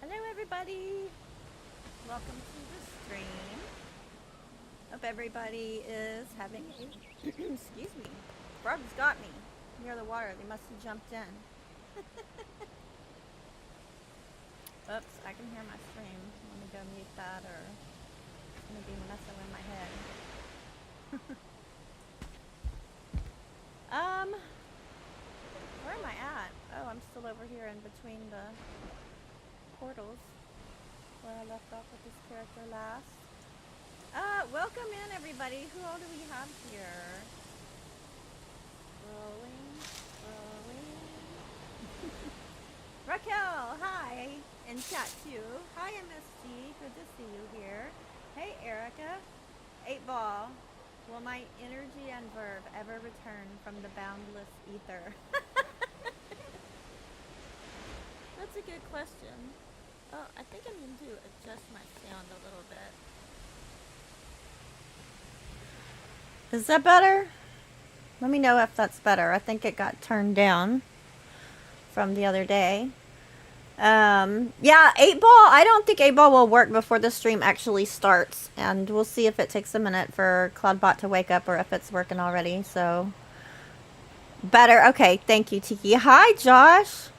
Hello everybody! Welcome to the stream. Hope everybody is having a excuse me. Frogs got me near the water. They must have jumped in. Oops, I can hear my stream. Let me go mute that or it's gonna be messing with my head. Where am I at? Oh, I'm still over here in between the portals where I left off with this character last. Welcome in everybody. Who all do we have here? Rolling. Raquel, hi. In chat too. Hi MSG, good to see you here. Hey Erica. 8-Ball. Will my energy and verve ever return from the boundless ether? That's a good question. Oh, I think I need to adjust my sound a little bit. Is that better? Let me know if that's better. I think it got turned down from the other day. Yeah, 8-Ball. I don't think 8-Ball will work before the stream actually starts. And we'll see if it takes a minute for Cloudbot to wake up or if it's working already. So, better. Okay, thank you, Tiki. Hi, Josh.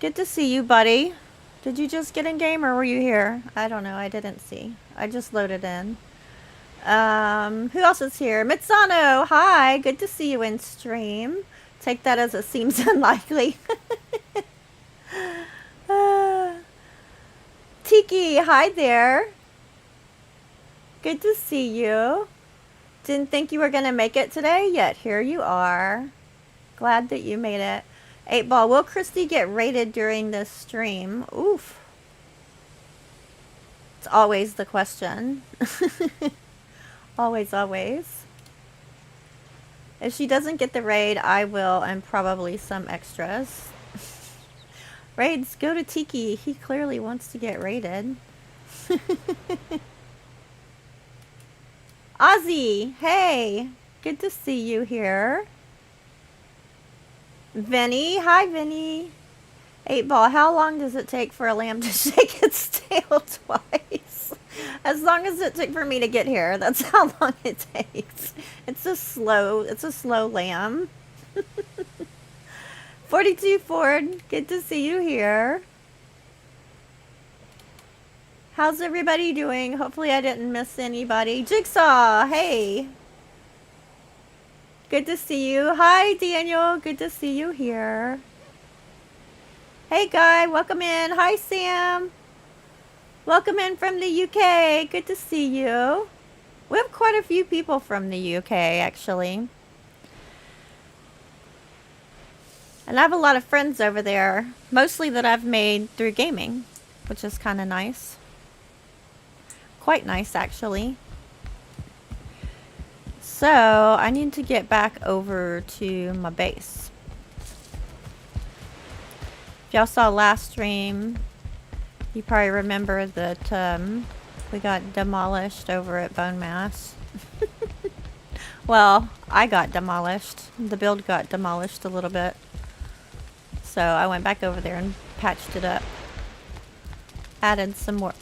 Good to see you, buddy. Did you just get in game or were you here? I don't know. I didn't see. I just loaded in. Who else is here? Mitsano, hi. Good to see you in stream. Take that as it seems unlikely. Tiki, hi there. Good to see you. Didn't think you were going to make it today, yet here you are. Glad that you made it. 8-Ball, will Christy get rated during this stream? Oof. It's always the question. Always, always. If she doesn't get the raid, I will, and probably some extras. Raids, go to Tiki. He clearly wants to get raided. Ozzy, hey. Good to see you here. Vinny, hi Vinny. 8-Ball, how long does it take for a lamb to shake its tail twice? As long as it took for me to get here, that's how long it takes. It's a slow lamb. 42 Ford, good to see you here. How's everybody doing? Hopefully I didn't miss anybody. Jigsaw, hey. Good to see you. Hi Daniel, good to see you here. Hey Guy, welcome in. Hi Sam. Welcome in from the UK. Good to see you. We have quite a few people from the UK, actually. And I have a lot of friends over there, mostly that I've made through gaming, which is kind of nice. Quite nice, actually. So, I need to get back over to my base. If y'all saw last stream, you probably remember that we got demolished over at Bone Mass. Well, I got demolished. The build got demolished a little bit. So I went back over there and patched it up. Added some more.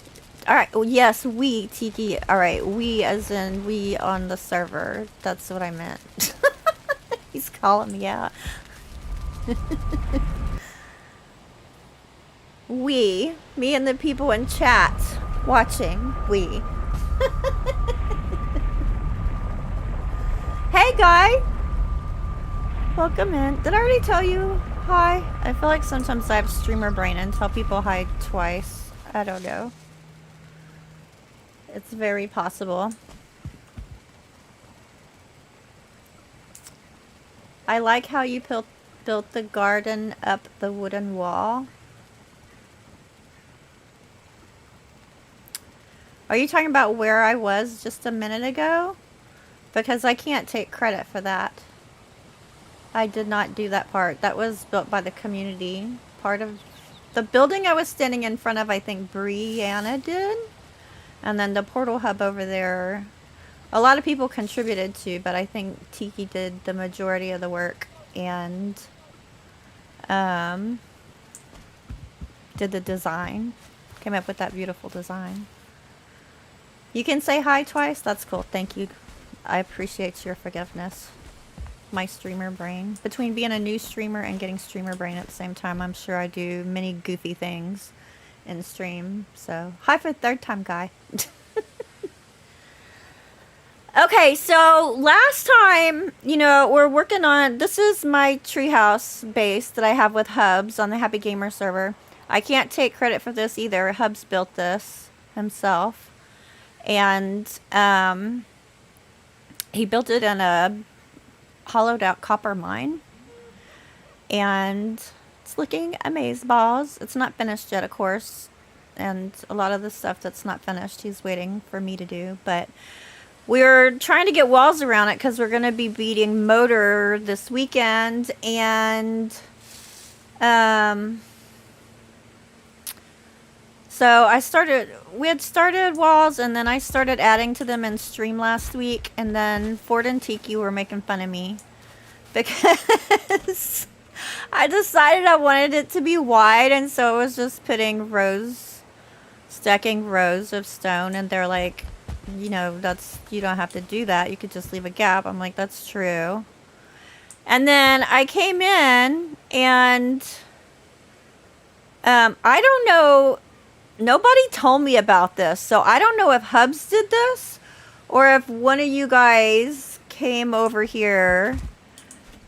Alright, well, yes, we, Tiki. Alright, we as in we on the server. That's what I meant. He's calling me out. We, me and the people in chat watching, we. Hey, Guy! Welcome in. Did I already tell you hi? I feel like sometimes I have streamer brain and tell people hi twice. I don't know. It's very possible. I like how you built the garden up the wooden wall. Are you talking about where I was just a minute ago? Because I can't take credit for that. I did not do that part. That was built by the community. Part of the building I was standing in front of, I think Brianna did. And then the portal hub over there, a lot of people contributed to, but I think Tiki did the majority of the work. And did the design. Came up with that beautiful design. You can say hi twice. That's cool. Thank you. I appreciate your forgiveness. My streamer brain. Between being a new streamer and getting streamer brain at the same time, I'm sure I do many goofy things in stream. So, hi for the third time, guy. Okay, so last time, you know, we're working on, this is my treehouse base that I have with Hubs on the Happy Gamer server. I can't take credit for this either. Hubs built this himself. And he built it in a hollowed out copper mine. And it's looking amazeballs. It's not finished yet, of course. And a lot of the stuff that's not finished, he's waiting for me to do. But we're trying to get walls around it because we're going to be beating Motor this weekend. And so we had started walls, and then I started adding to them in stream last week. And then Ford and Tiki were making fun of me because I decided I wanted it to be wide. And so it was just stacking rows of stone. And they're like, you know, you don't have to do that. You could just leave a gap. I'm like, that's true. And then I came in and I don't know. Nobody told me about this. So I don't know if Hubs did this or if one of you guys came over here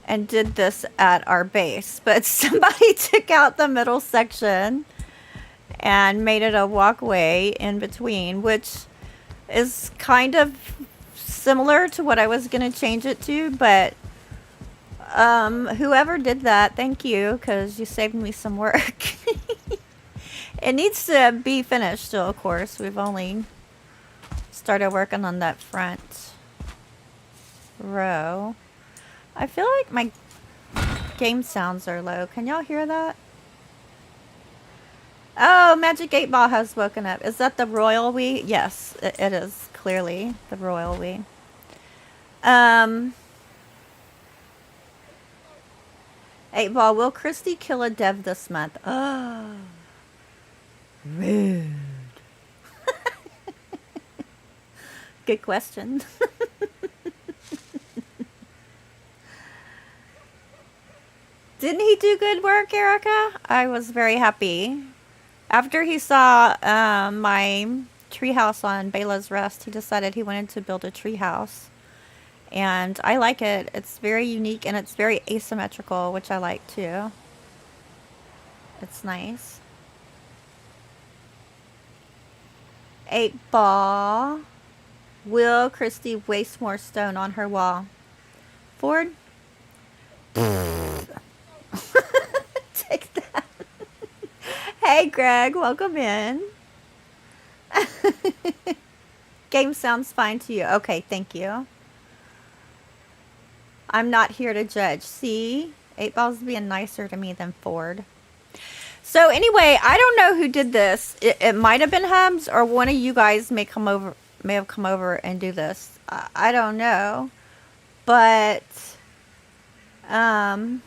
and did this at our base. But somebody took out the middle section and made it a walkway in between, which is kind of similar to what I was going to change it to, but whoever did that, thank you, because you saved me some work. It needs to be finished still, of course. We've only started working on that front row. I feel like my game sounds are low. Can y'all hear that? Oh, Magic 8 Ball has woken up. Is that the royal we? Yes, it is clearly the royal we. 8 Ball, will Christy kill a dev this month? Oh, rude. Good question. Didn't he do good work, Erica? I was very happy. After he saw my treehouse on Bela's Rest, he decided he wanted to build a treehouse. And I like it. It's very unique and it's very asymmetrical, which I like too. It's nice. 8 Ball. Will Christy waste more stone on her wall? Ford? Take that. Hey Greg, welcome in. Game sounds fine to you. Okay, thank you. I'm not here to judge. See? 8 Ball's being nicer to me than Ford. So anyway, I don't know who did this. It might have been Hubs, or one of you guys may have come over and do this. I don't know. But I'm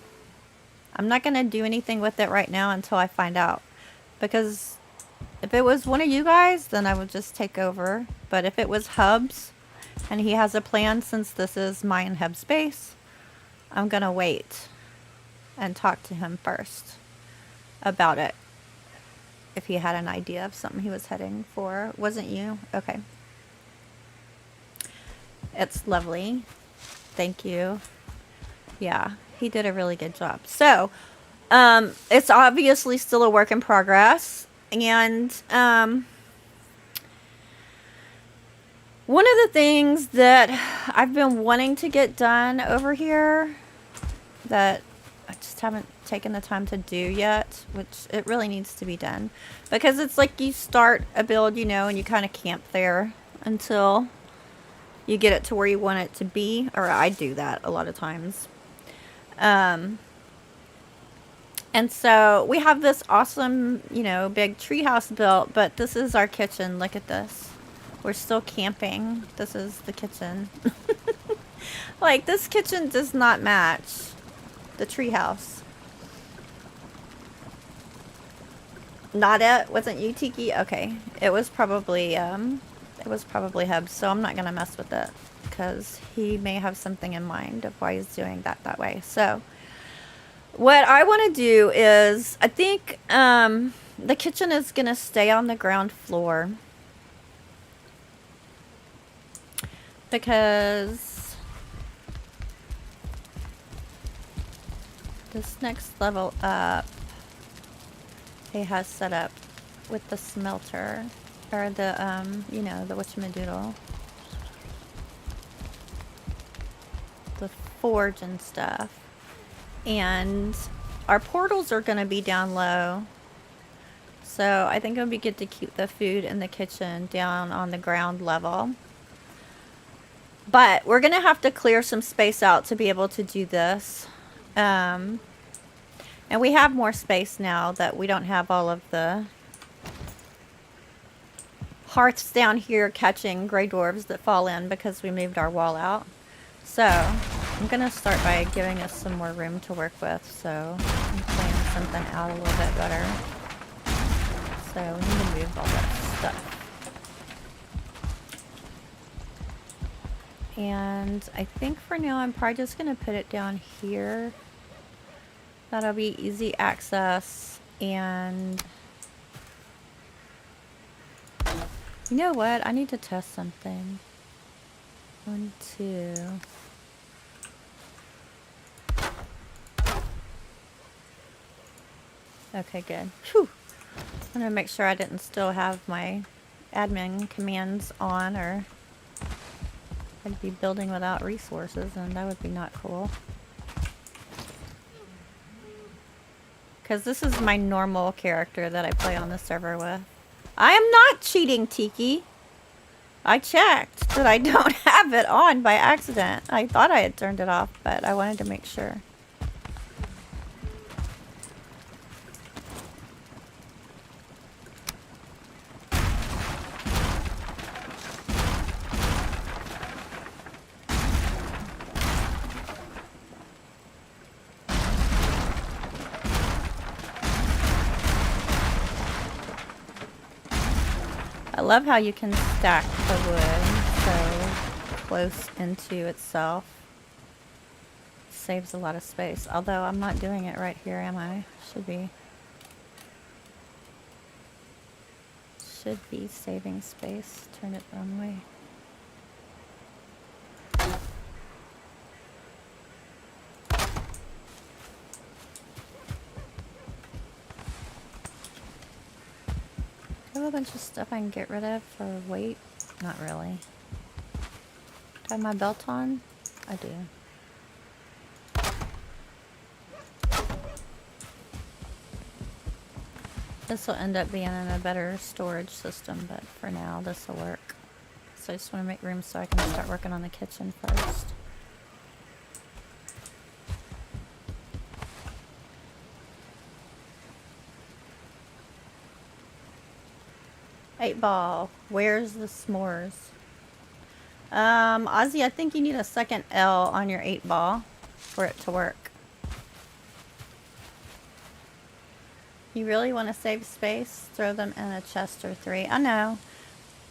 not going to do anything with it right now until I find out. Because if it was one of you guys, then I would just take over. But if it was Hubs, and he has a plan, since this is my and Hubs base, I'm going to wait and talk to him first about it. If he had an idea of something he was heading for. Wasn't you? Okay. It's lovely. Thank you. Yeah, he did a really good job. So, it's obviously still a work in progress. And one of the things that I've been wanting to get done over here that I just haven't taken the time to do yet, which it really needs to be done. Because it's like you start a build, you know, and you kind of camp there until you get it to where you want it to be. Or I do that a lot of times. And so we have this awesome, you know, big treehouse built, but this is our kitchen. Look at this. We're still camping. This is the kitchen. Like, this kitchen does not match the treehouse. Not it? Wasn't you, Tiki? Okay. It was probably Hub, so I'm not gonna mess with it because he may have something in mind of why he's doing that way. So what I want to do is, I think the kitchen is gonna stay on the ground floor because this next level up he has set up with the smelter, or the, you know, the whatchamadoodle. The forge and stuff. And our portals are going to be down low. So I think it would be good to keep the food in the kitchen down on the ground level. But we're going to have to clear some space out to be able to do this. And we have more space now that we don't have all of the hearths down here catching gray dwarves that fall in because we moved our wall out. So I'm going to start by giving us some more room to work with. So I'm planning something out a little bit better. So we need to move all that stuff. And I think for now I'm probably just going to put it down here. That'll be easy access. And you know what? I need to test something. 1, 2. Okay, good. Whew. I'm gonna make sure I didn't still have my admin commands on, or I'd be building without resources, and that would be not cool. Because this is my normal character that I play on the server with. I am not cheating, Tiki. I checked that I don't have it on by accident. I thought I had turned it off, but I wanted to make sure. I love how you can stack the wood so close into itself. Saves a lot of space. Although I'm not doing it right here, am I? Should be. Should be saving space. Turn it the wrong way. I have a bunch of stuff I can get rid of for weight. Not really. Do I have my belt on? I do. This will end up being in a better storage system, but for now this will work. So I just want to make room so I can start working on the kitchen first. Eight ball. Where's the s'mores? Ozzy, I think you need a second L on your 8 ball for it to work. You really want to save space? Throw them in a chest or 3. I know.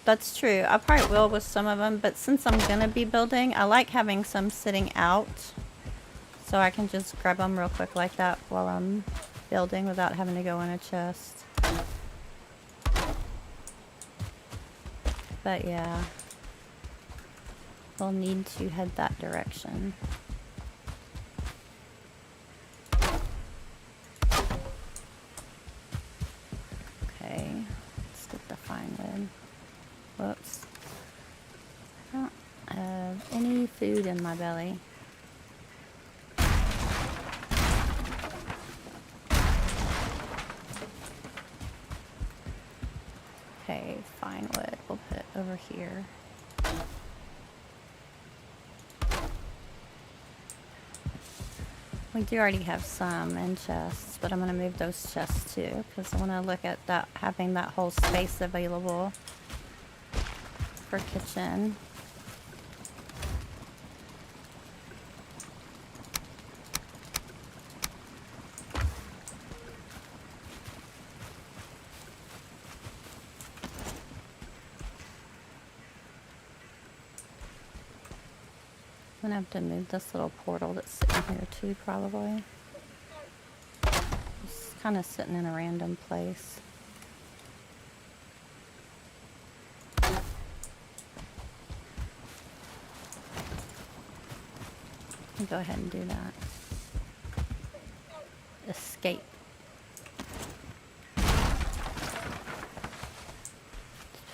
That's true. I probably will with some of them, but since I'm going to be building, I like having some sitting out. So I can just grab them real quick like that while I'm building without having to go in a chest. But yeah, we'll need to head that direction. Okay, let's get the fine wood. Whoops. I don't have any food in my belly. Okay, fine wood. We'll put it over here. We do already have some in chests, but I'm going to move those chests too because I want to look at that, having that whole space available for kitchen. I'm gonna have to move this little portal that's sitting here too, probably. It's kind of sitting in a random place. I'll go ahead and do that. Escape.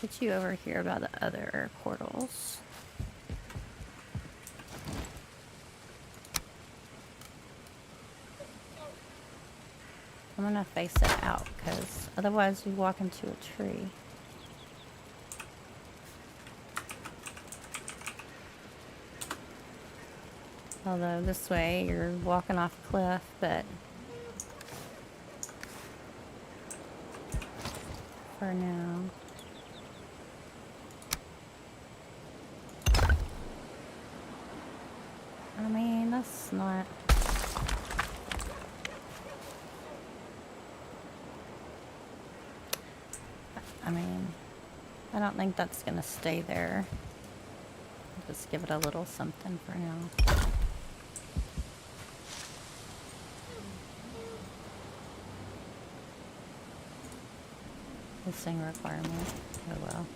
Put you over here by the other portals. I'm gonna face it out because otherwise you walk into a tree. Although this way you're walking off a cliff, but for now. I mean, that's not... I mean, I don't think that's gonna stay there. Just give it a little something for now. Missing requirement. Oh well.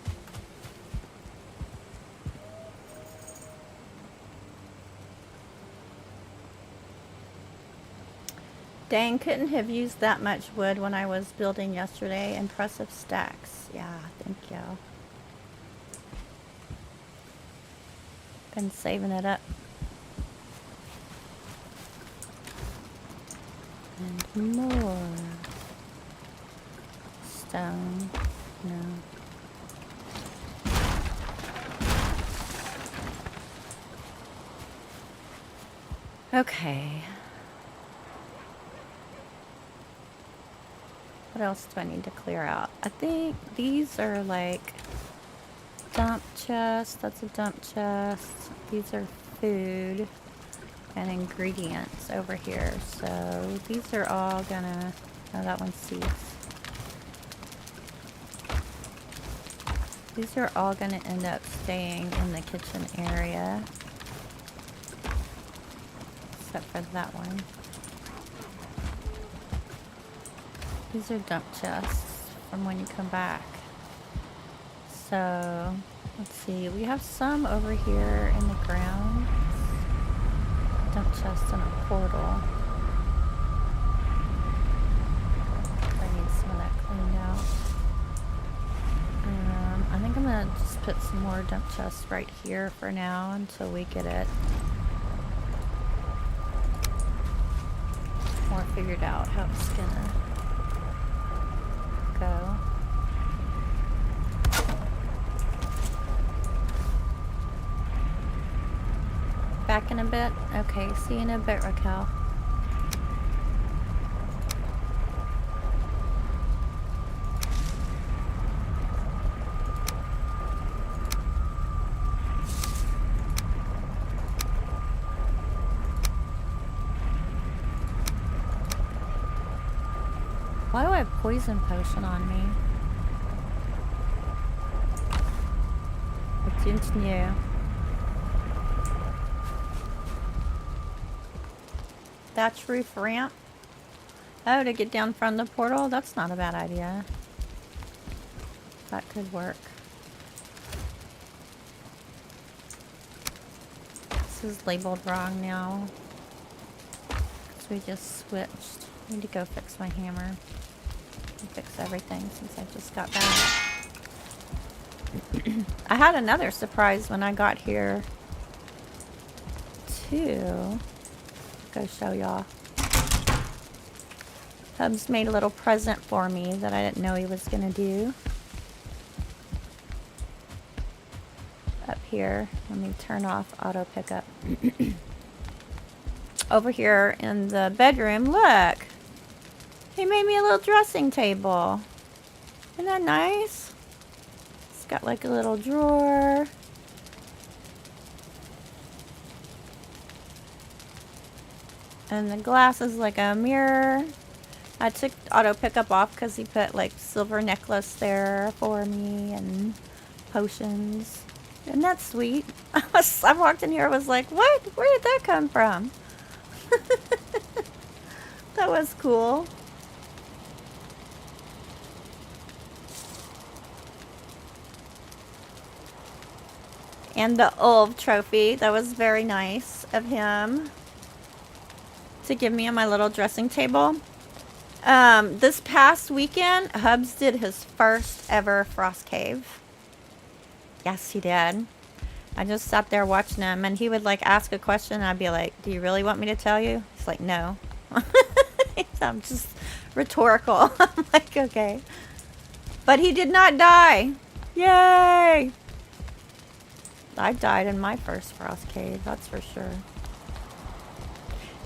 Dang, couldn't have used that much wood when I was building yesterday. Impressive stacks. Yeah, thank you. Been saving it up. And more stone. No. Okay. What else do I need to clear out? I think these are like dump chests. That's a dump chest. These are food and ingredients over here. So these are all gonna... Oh, that one's seeds. These are all gonna end up staying in the kitchen area. Except for that one. These are dump chests from when you come back. So, let's see. We have some over here in the ground. Dump chest and a portal. I need some of that cleaned out. I think I'm gonna just put some more dump chests right here for now until we get it more figured out how it's gonna go. Back in a bit? Okay, see you in a bit, Raquel. Why do I have poison potion on me? I didn't know. Thatch roof ramp. Oh, to get down from the portal? That's not a bad idea. That could work. This is labeled wrong now. Because we just switched. I need to go fix my hammer. And fix everything since I just got back. I had another surprise when I got here too. Go show y'all. Hubs made a little present for me that I didn't know he was gonna do. Up here, let me turn off auto pickup. Over here in the bedroom, look! He made me a little dressing table. Isn't that nice? It's got like a little drawer. And the glass is like a mirror. I took auto pickup off because he put like silver necklace there for me and potions. Isn't that sweet? I walked in here, I was like, what? Where did that come from? That was cool. And the Ulv trophy, that was very nice of him to give me on my little dressing table. This past weekend, Hubs did his first ever frost cave. Yes, he did. I just sat there watching him, and he would like ask a question, and I'd be like, do you really want me to tell you? He's like, no. I'm just rhetorical. I'm like, okay. But he did not die. Yay! I died in my first frost cave, that's for sure.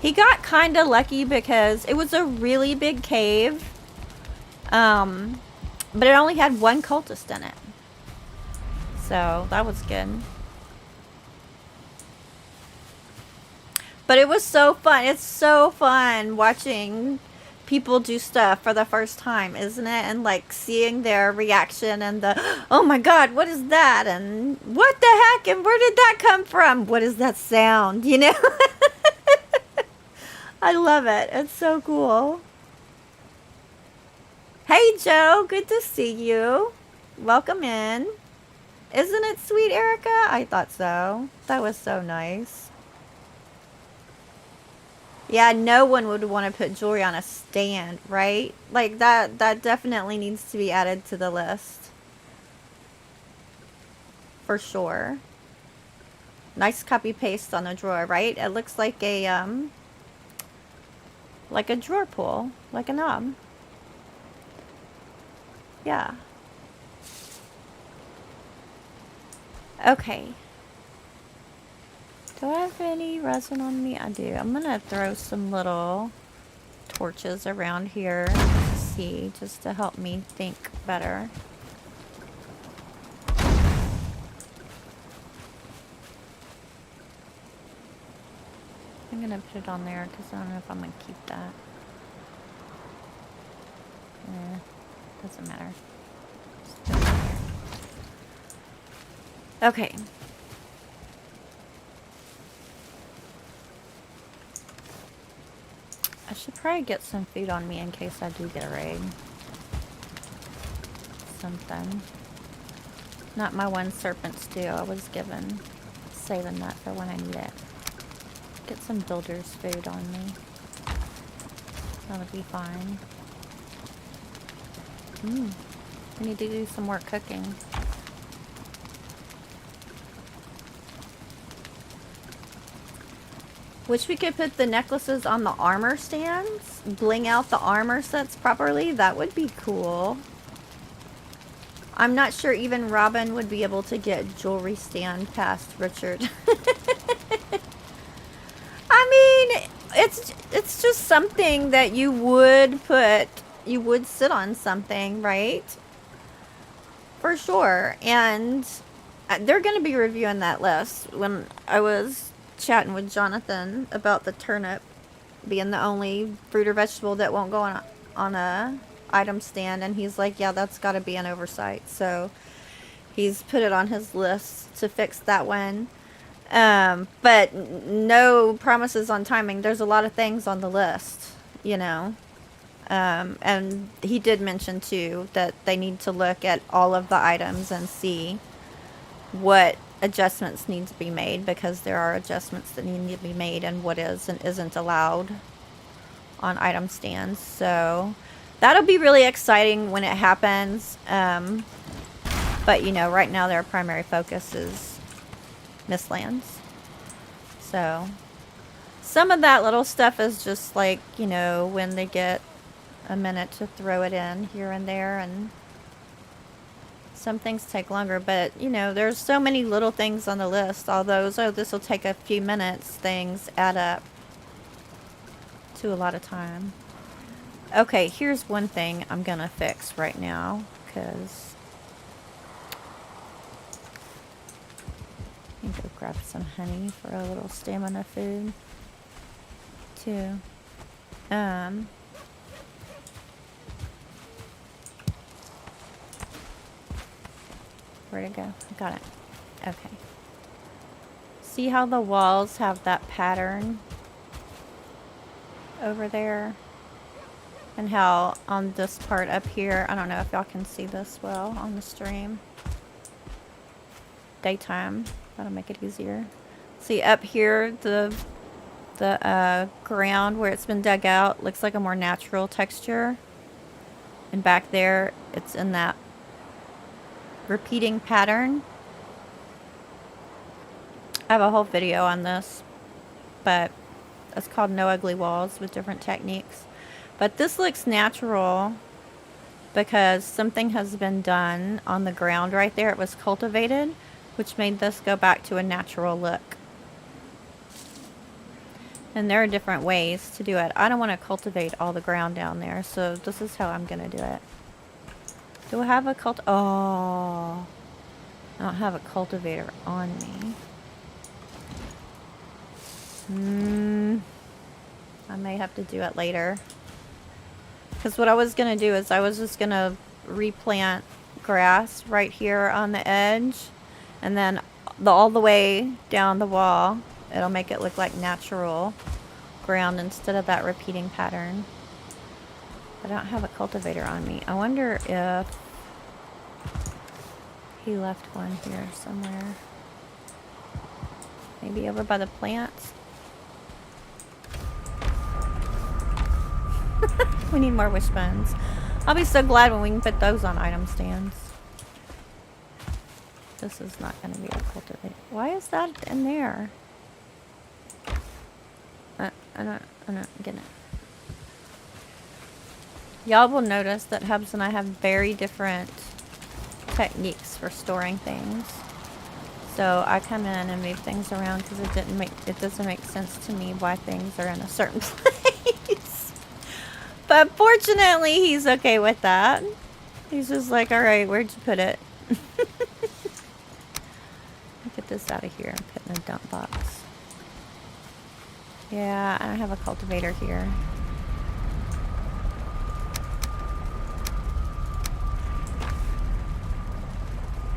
He got kind of lucky because it was a really big cave. But it only had one cultist in it. So that was good. But it was so fun. It's so fun watching people do stuff for the first time, isn't it? And like seeing their reaction and the, oh my god, what is that? And what the heck? And where did that come from? What is that sound? You know? I love it. It's so cool. Hey Joe, good to see you. Welcome in. Isn't it sweet, Erica? I thought so. That was so nice. Yeah, no one would want to put jewelry on a stand, right? Like that definitely needs to be added to the list. For sure. Nice copy paste on the drawer, right? It looks like a drawer pull, like a knob. Yeah. Okay. Do I have any resin on me? I do. I'm gonna throw some little torches around here to see, just to help me think better. I'm gonna put it on there because I don't know if I'm gonna keep that. Doesn't matter. Just put it on there. Okay. I should probably get some food on me in case I do get a raid. Something. Not my one serpent stew I was given. Saving that for when I need it. Get some builder's food on me. That'll be fine. I need to do some more cooking. Wish we could put the necklaces on the armor stands. Bling out the armor sets properly. That would be cool. I'm not sure even Robin would be able to get jewelry stand past Richard. I mean, it's just something that you would put, you would sit on something, right? For sure. And they're going to be reviewing that list. When I was chatting with Jonathan about the turnip being the only fruit or vegetable that won't go on a item stand, and he's like, yeah, that's got to be an oversight. So he's put it on his list to fix that one. But no promises on timing. There's a lot of things on the list, you know. And he did mention too that they need to look at all of the items and see what adjustments need to be made, because there are adjustments that need to be made and what is and isn't allowed on item stands. So that'll be really exciting when it happens. But you know, right now their primary focus is Mistlands. So some of that little stuff is just like, you know, when they get a minute to throw it in here and there, and some things take longer, but you know, there's so many little things on the list. All those, oh, this will take a few minutes, things add up to a lot of time. Okay, here's one thing I'm gonna fix right now, because I need to grab some honey for a little stamina food too. Where'd it go? I got it. Okay. See how the walls have that pattern over there? And how on this part up here, I don't know if y'all can see this well on the stream. Daytime, that'll make it easier. See up here, the ground where it's been dug out looks like a more natural texture. And back there, it's in that repeating pattern. I have a whole video on this, but it's called No Ugly Walls with different techniques. But this looks natural because something has been done on the ground right there. It was cultivated, which made this go back to a natural look. And there are different ways to do it. I don't want to cultivate all the ground down there, so this is how I'm going to do it. Do I have a Oh, I don't have a cultivator on me. I may have to do it later. Because what I was going to do is I was just going to replant grass right here on the edge. And then all the way down the wall, it'll make it look like natural ground instead of that repeating pattern. I don't have a cultivator on me. I wonder if he left one here somewhere. Maybe over by the plants. We need more wishbones. I'll be so glad when we can put those on item stands. This is not going to be a cultivator. Why is that in there? I'm not getting it. Y'all will notice that Hubs and I have very different techniques for storing things. So I come in and move things around because it doesn't make sense to me why things are in a certain place. But fortunately, he's okay with that. He's just like, all right, where'd you put it? Get this out of here and put it in a dump box. Yeah, I don't have a cultivator here.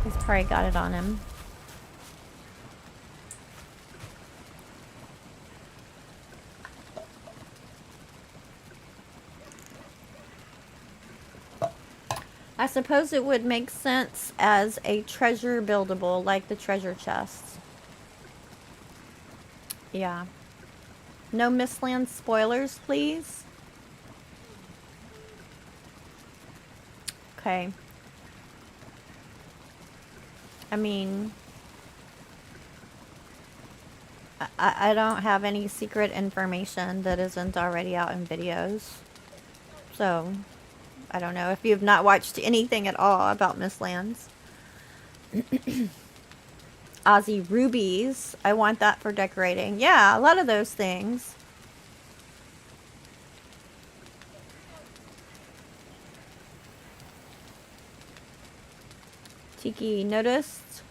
He's probably got it on him. I suppose it would make sense as a treasure buildable, like the treasure chests. Yeah. No Mistland spoilers, please. Okay. I mean, I don't have any secret information that isn't already out in videos. So, I don't know if you've not watched anything at all about Mistlands. Aussie rubies. I want that for decorating. Yeah, a lot of those things. Tiki, noticed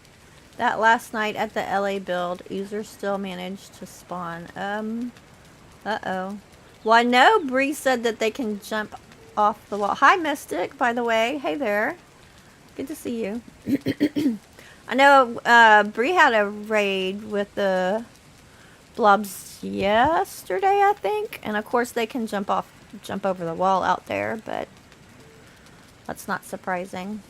that last night at the LA build, users still managed to spawn. Uh-oh. Well, I know Bree said that they can jump off the wall. Hi, Mystic, by the way. Hey there. Good to see you. I know Bree had a raid with the blobs yesterday, I think. And of course they can jump over the wall out there, but that's not surprising.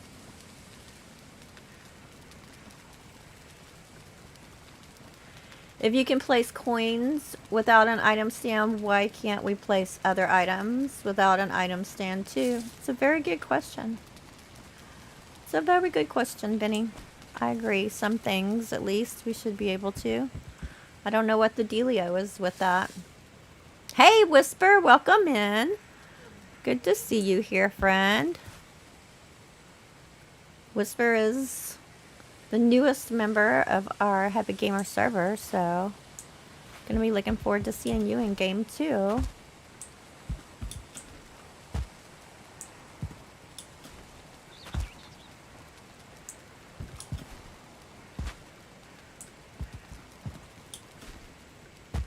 If you can place coins without an item stand, why can't we place other items without an item stand too? It's a very good question. It's a very good question, Benny. I agree. Some things, at least, we should be able to. I don't know what the dealio is with that. Hey, Whisper, welcome in. Good to see you here, friend. Whisper is the newest member of our Happy Gamer server, so gonna be looking forward to seeing you in game too.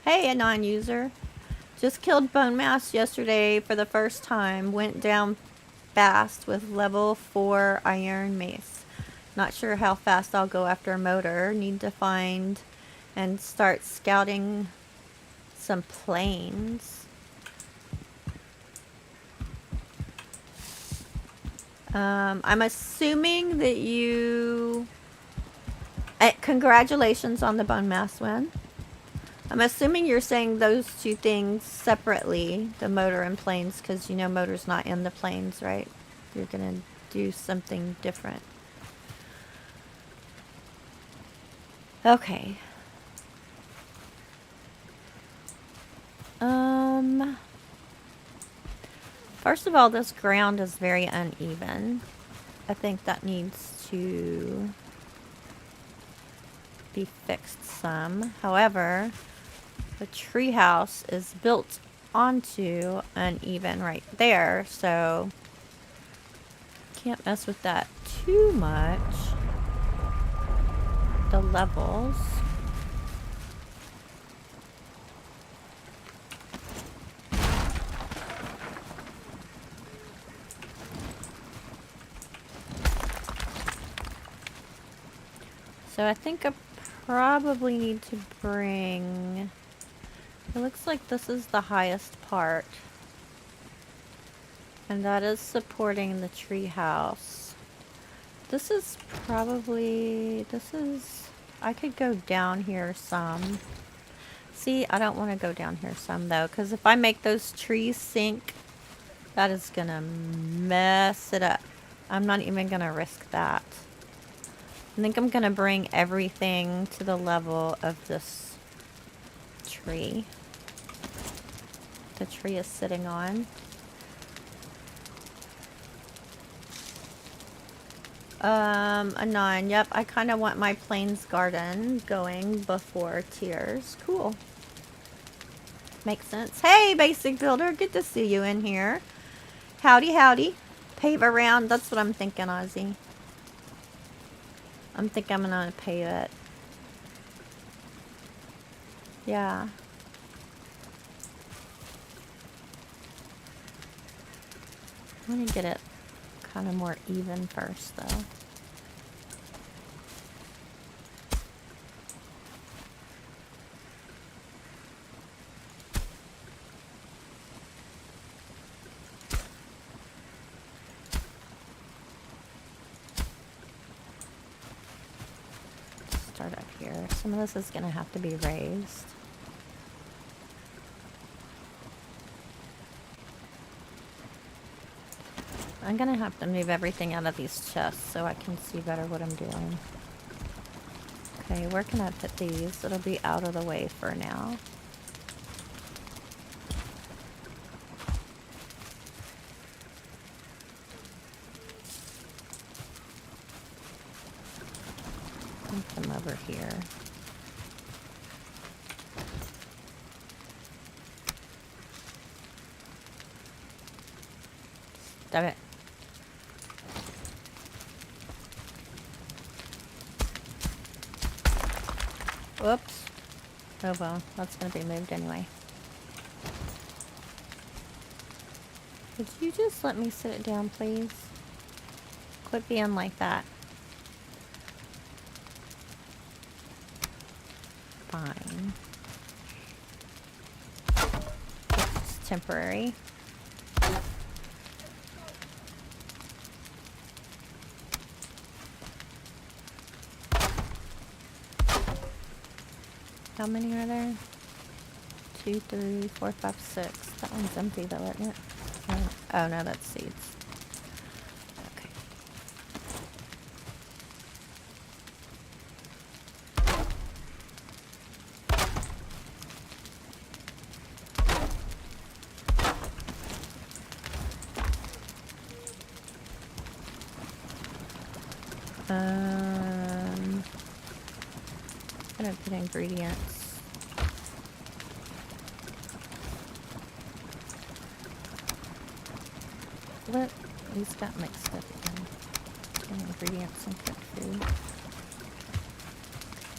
Hey, a non-user. Just killed Bone Mass yesterday for the first time. Went down fast with level 4 Iron Mace. Not sure how fast I'll go after a motor. Need to find and start scouting some planes. I'm assuming that you... congratulations on the bone mass win. I'm assuming you're saying those two things separately, the motor and planes, because you know motor's not in the planes, right? You're gonna do something different. Okay. First of all, this ground is very uneven. I think that needs to be fixed some. However, the treehouse is built onto uneven right there, so can't mess with that too much. The levels. So I think I probably need to bring... It looks like this is the highest part. And that is supporting the tree house. This is probably... This is... I could go down here some. See, I don't want to go down here some though, because if I make those trees sink, that is going to mess it up. I'm not even going to risk that. I think I'm going to bring everything to the level of this tree. The tree is sitting on. A 9. Yep, I kind of want my plains garden going before tiers. Cool. Makes sense. Hey, basic builder. Good to see you in here. Howdy, howdy. Pave around. That's what I'm thinking, Ozzy. I'm thinking I'm gonna pave it. Yeah. I'm gonna get it kind of more even first, though. Start up here. Some of this is gonna have to be raised. I'm gonna have to move everything out of these chests so I can see better what I'm doing. Okay, where can I put these? It'll be out of the way for now. Put them over here. Stop it. Whoops. Oh well, that's gonna be moved anyway. Could you just let me sit it down, please? Quit being like that. Fine. It's temporary. How many are there? 2, 3, 4, 5, 6. That one's empty though, isn't it? Oh no, that's seeds. Okay. I'm gonna put ingredients. What? These got mixed up in ingredients and cooked food.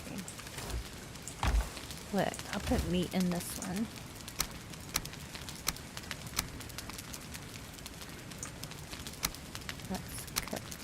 Okay. Look, I'll put meat in this one. That's cooked.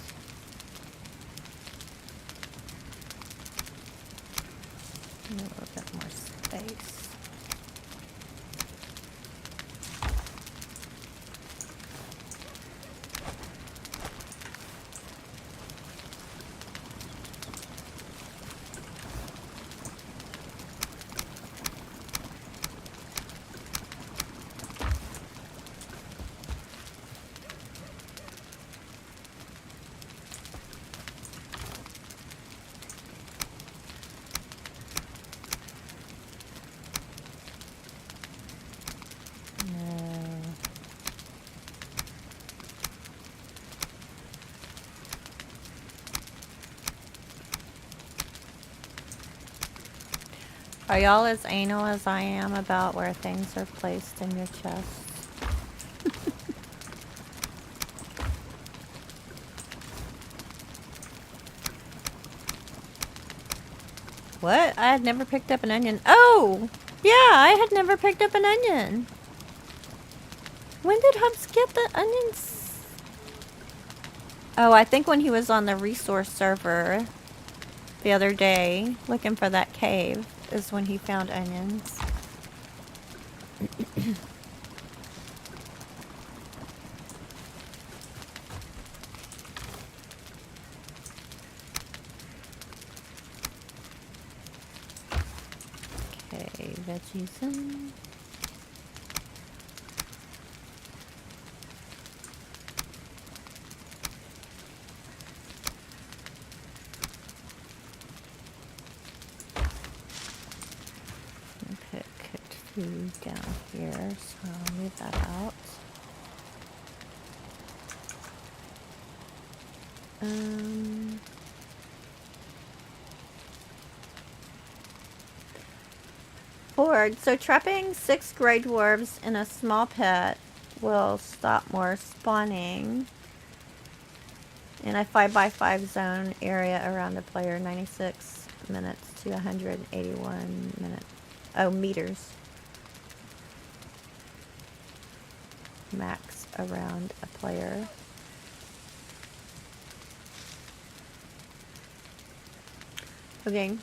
Are y'all as anal as I am about where things are placed in your chest? What? I had never picked up an onion. Oh! Yeah, I had never picked up an onion. When did Hubs get the onions? Oh, I think when he was on the resource server the other day, looking for that cave, is when he found onions. Okay, veggies in. Put cooked food down here, so I'll leave that out. Ford, so trapping 6 gray dwarves in a small pit will stop more spawning in a 5x5 zone area around the player, 96 minutes to 181 minutes. Oh, meters. Max around a player. Okay.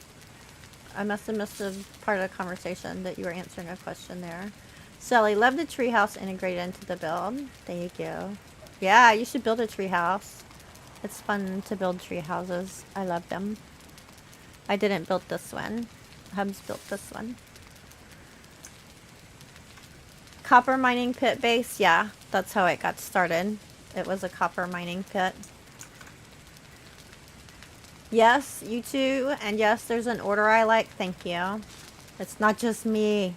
I must have missed a part of the conversation that you were answering a question there. Sally, love the treehouse integrated into the build. There you go. Yeah, you should build a treehouse. It's fun to build tree houses. I love them. I didn't build this one. Hubs built this one. Copper mining pit base. Yeah, that's how it got started. It was a copper mining pit. Yes, you too. And yes, there's an order I like. Thank you. It's not just me.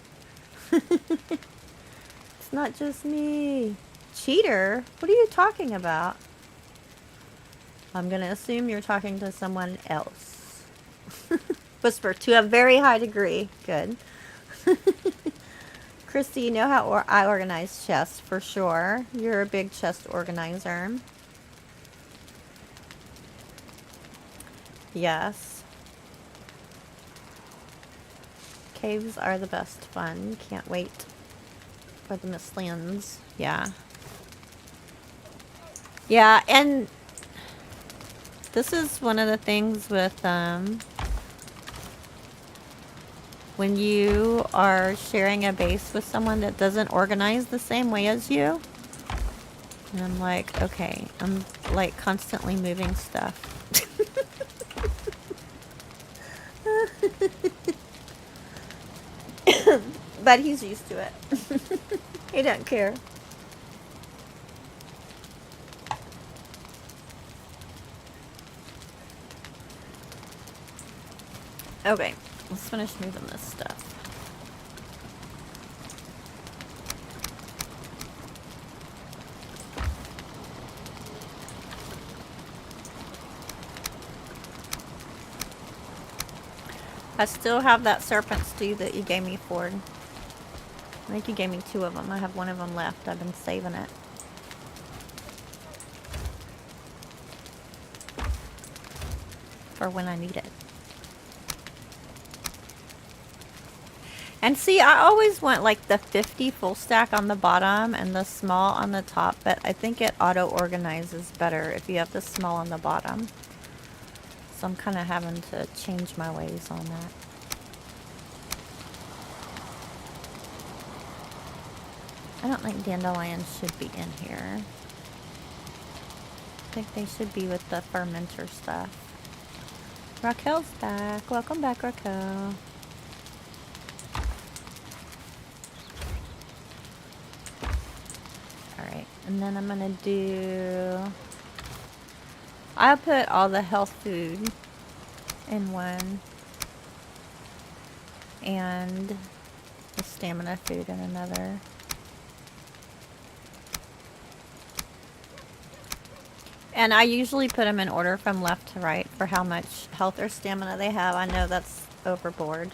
It's not just me. Cheater? What are you talking about? I'm going to assume you're talking to someone else. Whisper, to a very high degree. Good. Christy, you know how I organize chests, for sure. You're a big chest organizer. Yes. Caves are the best fun. Can't wait for the Mistlands. Yeah. Yeah, and this is one of the things with when you are sharing a base with someone that doesn't organize the same way as you. And I'm like, okay, I'm like constantly moving stuff. But he's used to it. He doesn't care. Okay, let's finish moving this stuff. I still have that serpent stew that you gave me, Ford. I think you gave me 2 of them. I have 1 of them left. I've been saving it. For when I need it. And see, I always want like the 50 full stack on the bottom and the small on the top, but I think it auto-organizes better if you have the small on the bottom. So I'm kind of having to change my ways on that. I don't think dandelions should be in here. I think they should be with the fermenter stuff. Raquel's back. Welcome back, Raquel. Alright, and then I'm gonna do... I'll put all the health food in one. And the stamina food in another. And I usually put them in order from left to right for how much health or stamina they have. I know that's overboard.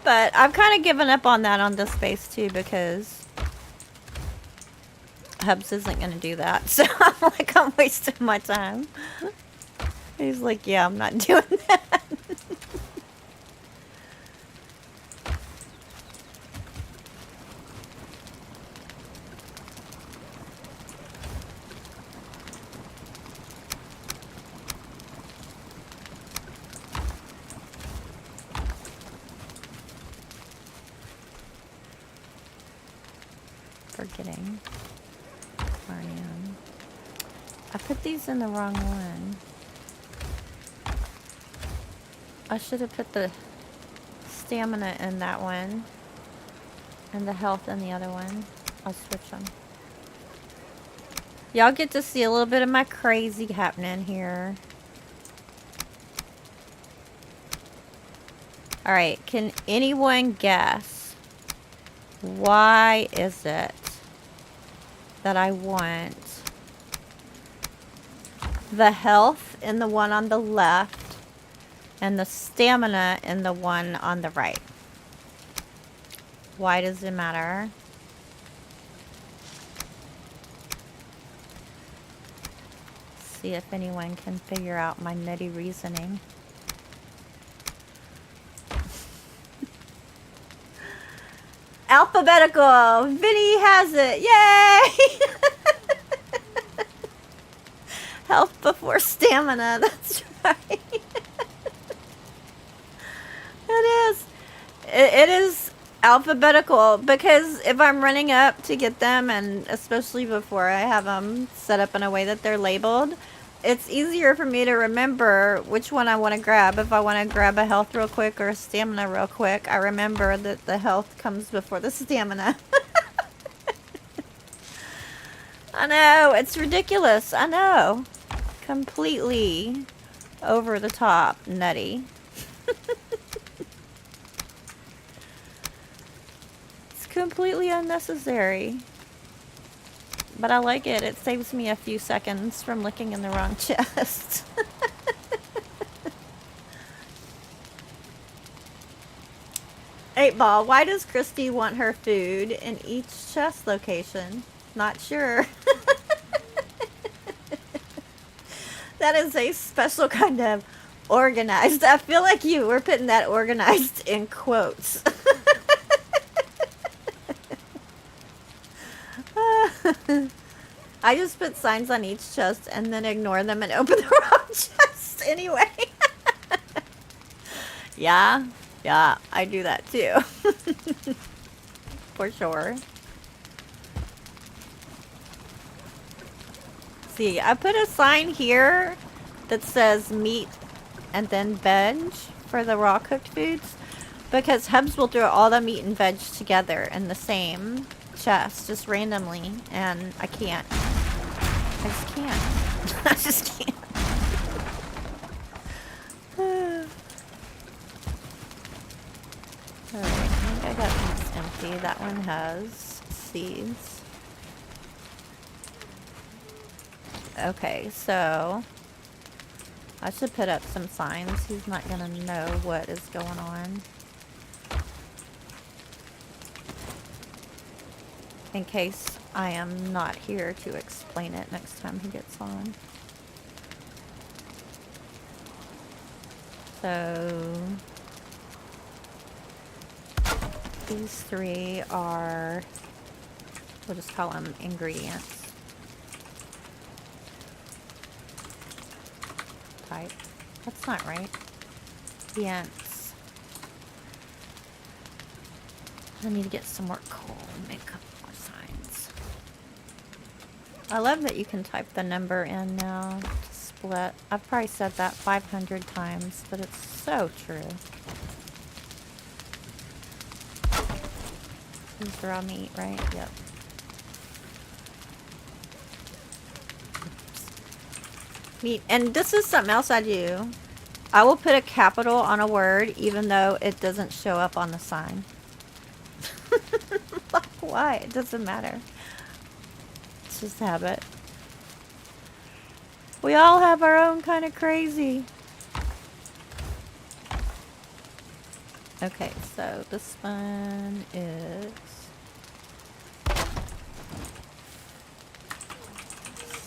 But I've kind of given up on that on this base too, because Hubs isn't going to do that. So I'm like, I'm wasting my time. He's like, yeah, I'm not doing that. Forgetting where I am. I put these in the wrong one. I should have put the stamina in that one and the health in the other one. I'll switch them. Y'all get to see a little bit of my crazy happening here. Alright, can anyone guess why is it that I want the health in the one on the left and the stamina in the one on the right? Why does it matter? See if anyone can figure out my nutty reasoning. Alphabetical! Vinny has it! Yay! Health before stamina, that's right. It is alphabetical, because if I'm running up to get them, and especially before I have them set up in a way that they're labeled, it's easier for me to remember which one I want to grab. If I want to grab a health real quick or a stamina real quick, I remember that the health comes before the stamina. I know, it's ridiculous. I know. Completely over the top nutty. It's completely unnecessary. But I like it. It saves me a few seconds from looking in the wrong chest. 8-Ball, why does Christy want her food in each chest location? Not sure. That is a special kind of organized. I feel like you were putting that organized in quotes. I just put signs on each chest and then ignore them and open the wrong chest anyway. Yeah, I do that too. For sure. See, I put a sign here that says meat and then veg for the raw cooked foods, because Hubs will throw all the meat and veg together in the same chest just randomly, and I can't. I just can't. I just can't. Alright, I think I got these empty. That one has seeds. Okay, so I should put up some signs. He's not gonna know what is going on. In case I am not here to explain it next time he gets on. So these three are, we'll just call them ingredients. Type. That's not right. Ingredients. I need to get some more coal and make a couple more signs. I love that you can type the number in now to split. I've probably said that 500 times, but it's so true. This is raw meat, right? Yep. Meat. And this is something else I do. I will put a capital on a word even though it doesn't show up on the sign. Like, why? It doesn't matter. It's just habit. We all have our own kind of crazy. Okay, so this one is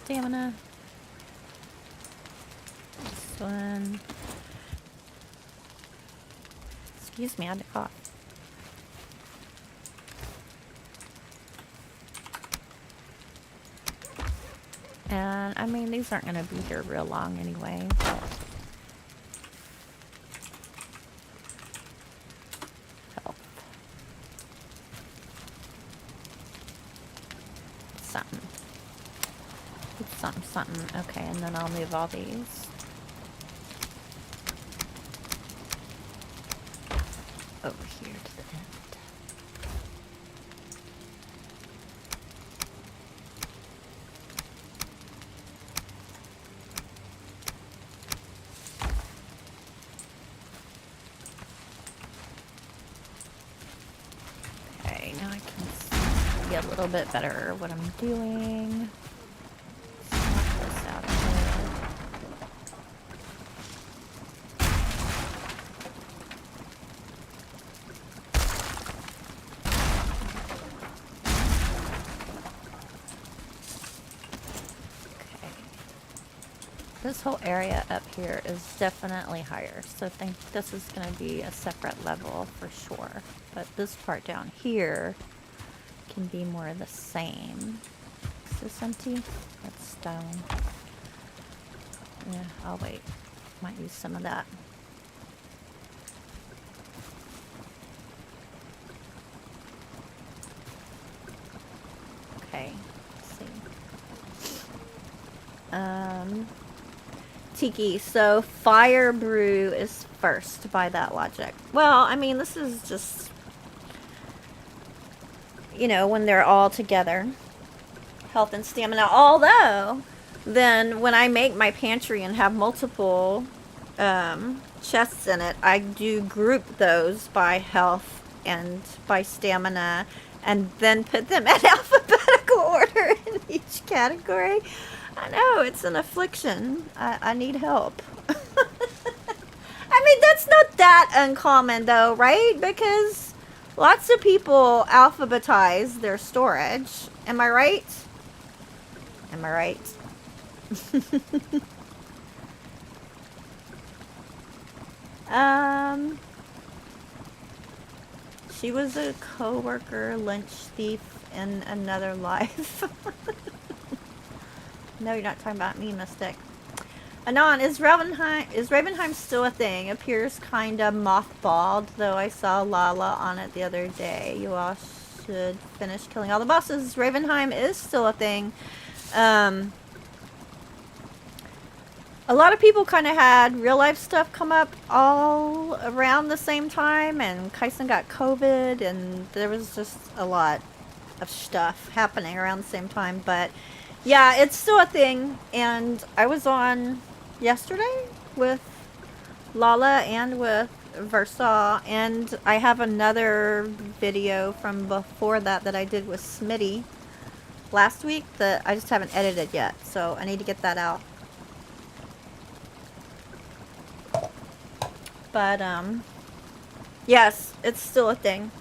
stamina. This one. Excuse me, I had to cough. And I mean, these aren't going to be here real long anyway. But health. Something. Something, something. Okay, and then I'll move all these over here to the end. Okay, now I can see a little bit better what I'm doing. Swap this out of here. Okay. This whole area up here is definitely higher, so I think this is going to be a separate level for sure. But this part down here can be more the same. Is this empty? That's stone. Yeah, I'll wait. Might use some of that. Okay, let's see. Tiki, so fire brew is first by that logic. Well, I mean, this is just, you know, when they're all together. Health and stamina. Although, then when I make my pantry and have multiple chests in it, I do group those by health and by stamina and then put them in alphabetical order in each category. I know, it's an affliction. I need help. I mean, that's not that uncommon though, right? Because lots of people alphabetize their storage. Am I right? Am I right? She was a co-worker, lunch thief in another life. No, you're not talking about me, Mystic. Anon, is Ravenheim still a thing? Appears kinda mothballed, though I saw Lala on it the other day. You all should finish killing all the bosses. Ravenheim is still a thing. A lot of people kind of had real life stuff come up all around the same time, and Kaisen got COVID, and there was just a lot of stuff happening around the same time. But yeah, it's still a thing, and I was on yesterday with Lala and with Versa, and I have another video from before that I did with Smitty last week that I just haven't edited yet, so I need to get that out. But yes, it's still a thing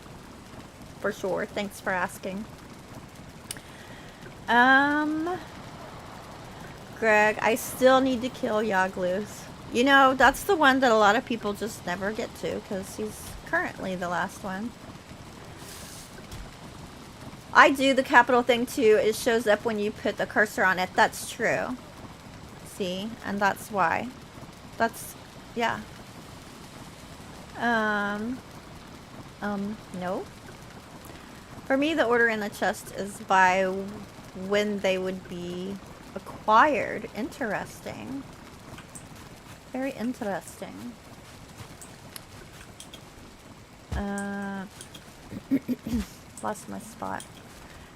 for sure. Thanks for asking. Greg, I still need to kill Yaglus. You know, that's the one that a lot of people just never get to because he's currently the last one. I do the capital thing too. It shows up when you put the cursor on it. That's true. See? And that's why. That's, yeah. No. For me, the order in the chest is by when they would be acquired. Interesting. Very interesting. Lost my spot.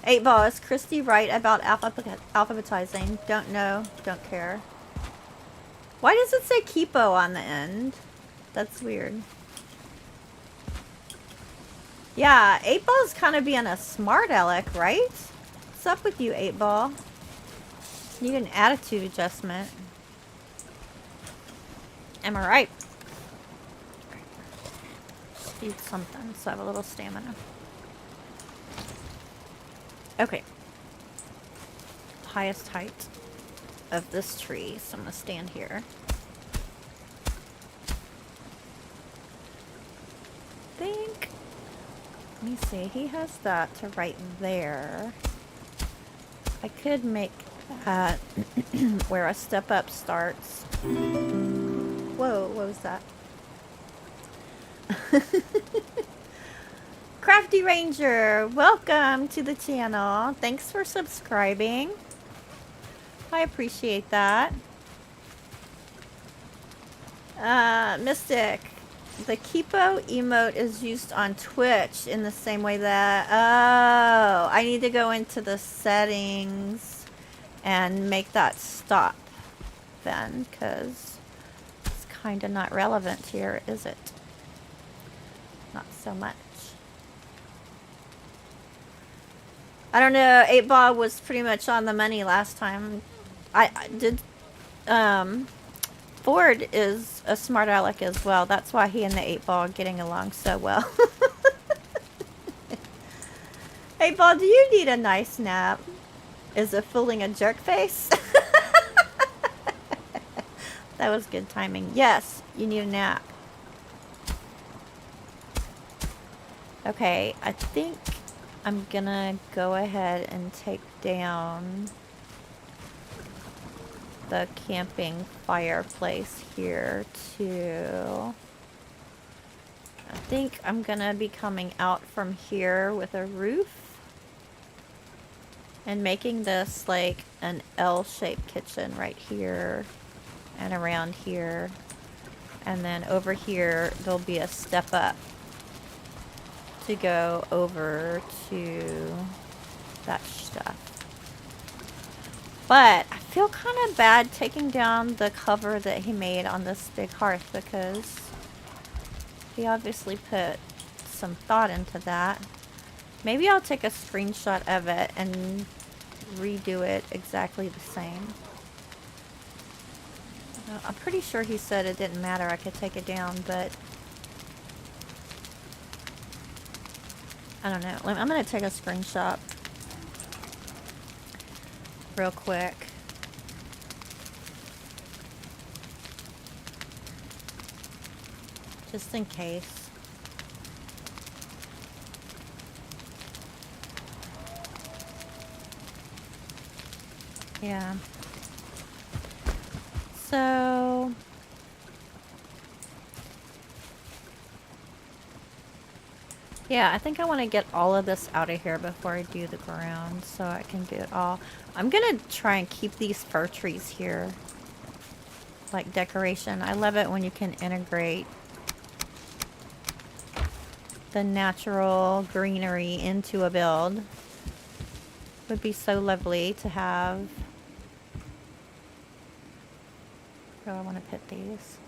8-Ball, is Christy right about alphabetizing? Don't know, don't care. Why does it say Kipo on the end? That's weird. Yeah, 8-Ball's kind of being a smart aleck, right? What's up with you, 8-Ball? Need an attitude adjustment. Am I right? eat something so I have a little stamina. Okay. Highest height of this tree, so I'm gonna stand here. Think. Let me see. He has that to right there. I could make that where a step up starts. Whoa, what was that? Crafty Ranger, welcome to the channel. Thanks for subscribing. I appreciate that. Mystic, the Kipo emote is used on Twitch in the same way that... Oh, I need to go into the settings and make that stop then, because it's kind of not relevant here, is it? Not so much. I don't know, 8-Ball was pretty much on the money last time. I did... Ford is a smart aleck as well. That's why he and the 8-Ball are getting along so well. 8-Ball, do you need a nice nap? Is it fooling a jerk face? That was good timing. Yes, you need a nap. Okay, I think I'm gonna go ahead and take down the camping fireplace here too. I think I'm gonna be coming out from here with a roof and making this like an L-shaped kitchen right here and around here, and then over here there'll be a step up to go over to that stuff. But I feel kind of bad taking down the cover that he made on this big hearth, because he obviously put some thought into that. Maybe I'll take a screenshot of it and redo it exactly the same. I'm pretty sure he said it didn't matter, I could take it down, but I don't know. I'm going to take a screenshot real quick. Just in case. Yeah. So... yeah, I think I want to get all of this out of here before I do the ground, so I can do it all. I'm going to try and keep these fir trees here, like decoration. I love it when you can integrate the natural greenery into a build. Would be so lovely to have. Where do I want to put these?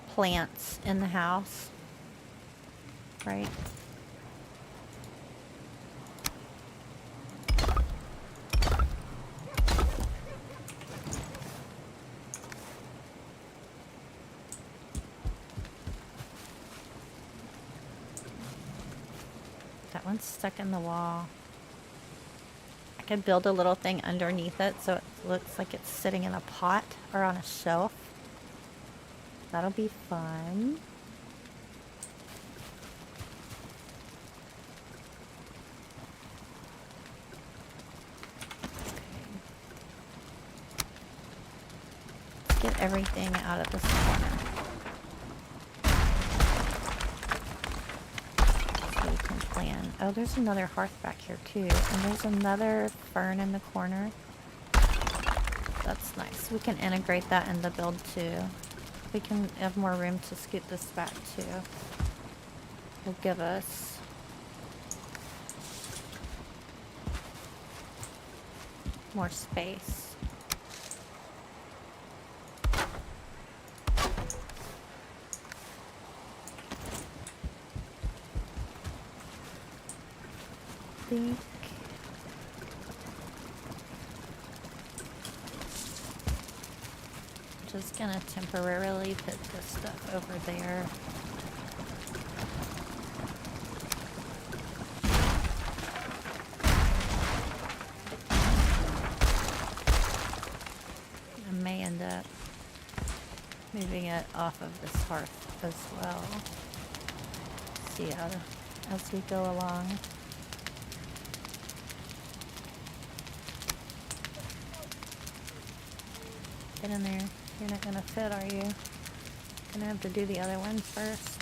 Plants in the house. Right. That one's stuck in the wall. I could build a little thing underneath it so it looks like it's sitting in a pot or on a shelf. That'll be fun. Get everything out of this corner. So we can plan. Oh, there's another hearth back here too. And there's another fern in the corner. That's nice. We can integrate that in the build too. We can have more room to scoot this back too. Will give us more space. Think just gonna temporarily put this stuff over there. end up moving it off of this hearth as well. See how as we go along. Get in there. You're not gonna fit, are you? Gonna have to do the other one first.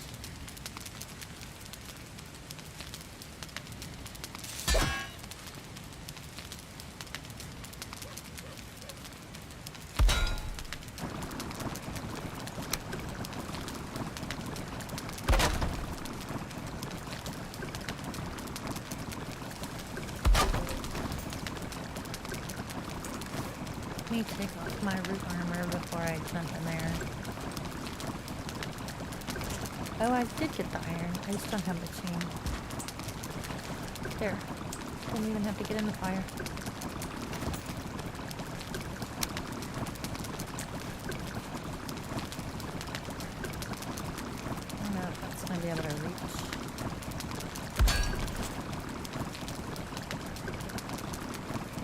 Let me take off my root armor before I jump in there. Oh, I did get the iron. I just don't have the chain. There. Didn't even have to get in the fire. I don't know if that's going to be able to reach.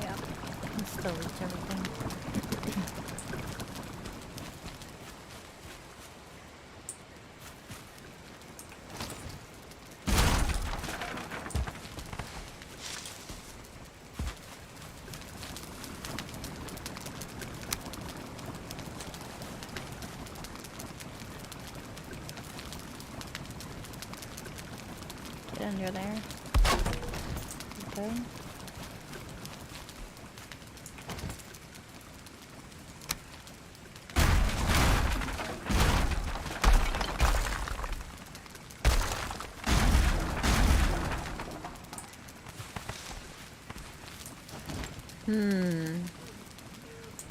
Yeah, I can still reach everything. Under there. Okay.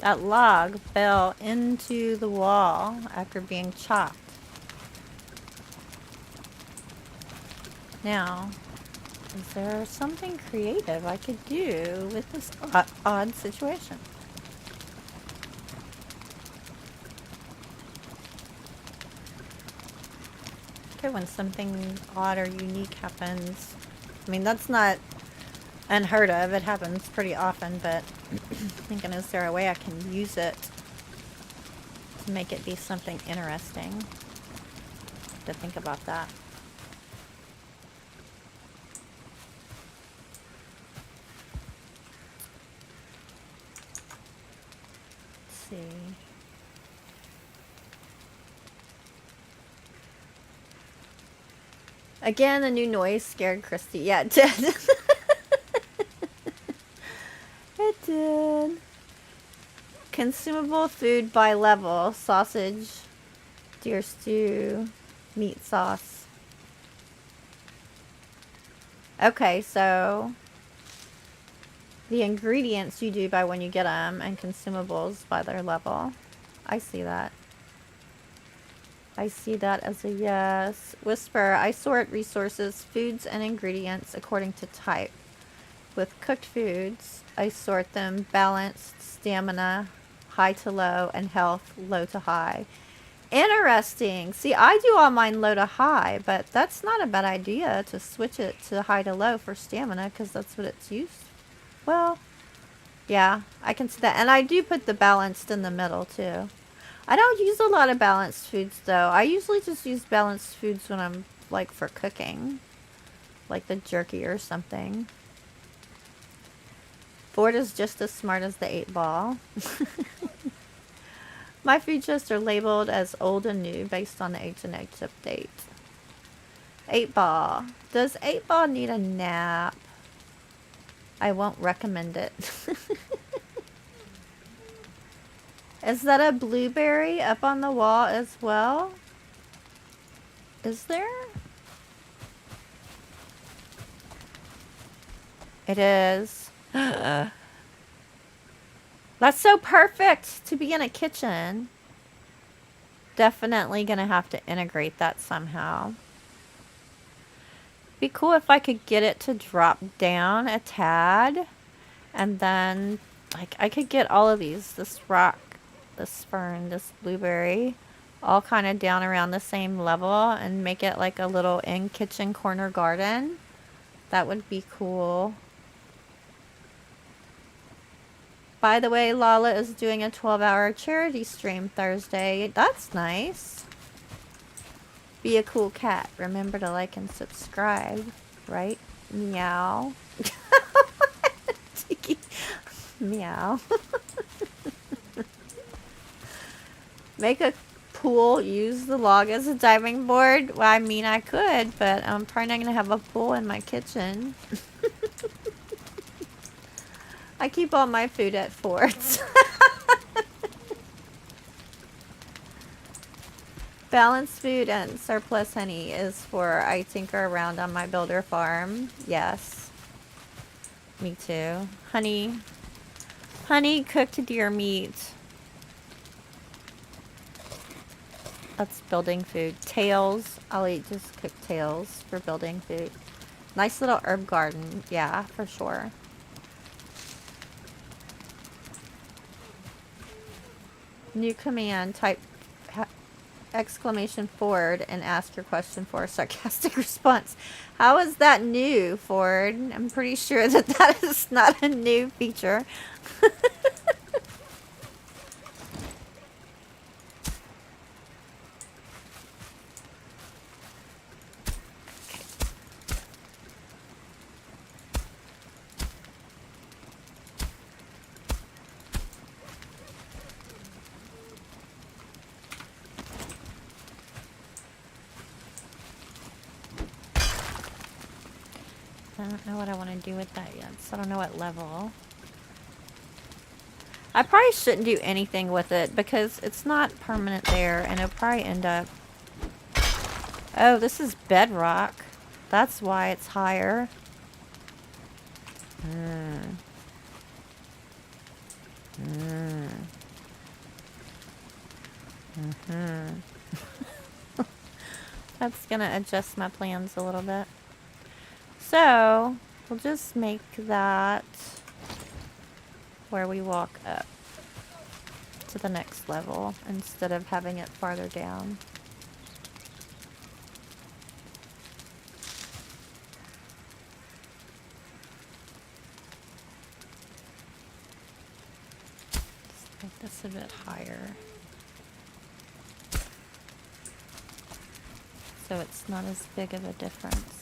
That log fell into the wall after being chopped. Now, is there something creative I could do with this odd situation? Okay, when something odd or unique happens, I mean, that's not unheard of. It happens pretty often, but thinking, is there a way I can use it to make it be something interesting? To think about that. See. Again, the new noise scared Christy. Yeah, it did. It did. Consumable food by level. Sausage, deer stew, meat sauce. Okay, so the ingredients you do by when you get them, and consumables by their level. I see that. I see that as a yes. Whisper, I sort resources, foods, and ingredients according to type. With cooked foods, I sort them balanced, stamina, high to low, and health, low to high. Interesting. See, I do all mine low to high, but that's not a bad idea to switch it to high to low for stamina, because that's what it's used. Well, yeah, I can see that. And I do put the balanced in the middle, too. I don't use a lot of balanced foods, though. I usually just use balanced foods when I'm, like, for cooking. Like the jerky or something. Ford is just as smart as the 8-ball. My food chests are labeled as old and new based on the H&H update. 8-ball. Does 8-ball need a nap? I won't recommend it. Is that a blueberry up on the wall as well? Is there? It is. That's so perfect to be in a kitchen. Definitely gonna have to integrate that somehow. Be cool if I could get it to drop down a tad. And then, like, I could get all of these. This rock, this fern, this blueberry. All kind of down around the same level. And make it like a little in-kitchen corner garden. That would be cool. By the way, Lala is doing a 12-hour charity stream Thursday. That's nice. Be a cool cat. Remember to like and subscribe. Right? Meow. Tiki. Meow. Make a pool. Use the log as a diving board. Well, I mean, I could, but I'm probably not going to have a pool in my kitchen. I keep all my food at forts. Balanced food and surplus honey is for I tinker around on my builder farm. Yes. Me too. Honey. Honey cooked deer meat. That's building food. Tails. I'll eat just cooked tails for building food. Nice little herb garden. Yeah, for sure. New command. Type exclamation Ford and ask your question for a sarcastic response. How is that new, Ford? I'm pretty sure that that is not a new feature. I don't know what I want to do with that yet, so I don't know what level. I probably shouldn't do anything with it because it's not permanent there and it'll probably end up... Oh, this is bedrock. That's why it's higher. That's gonna adjust my plans a little bit. So, we'll just make that where we walk up to the next level instead of having it farther down. Let's make this a bit higher. So it's not as big of a difference.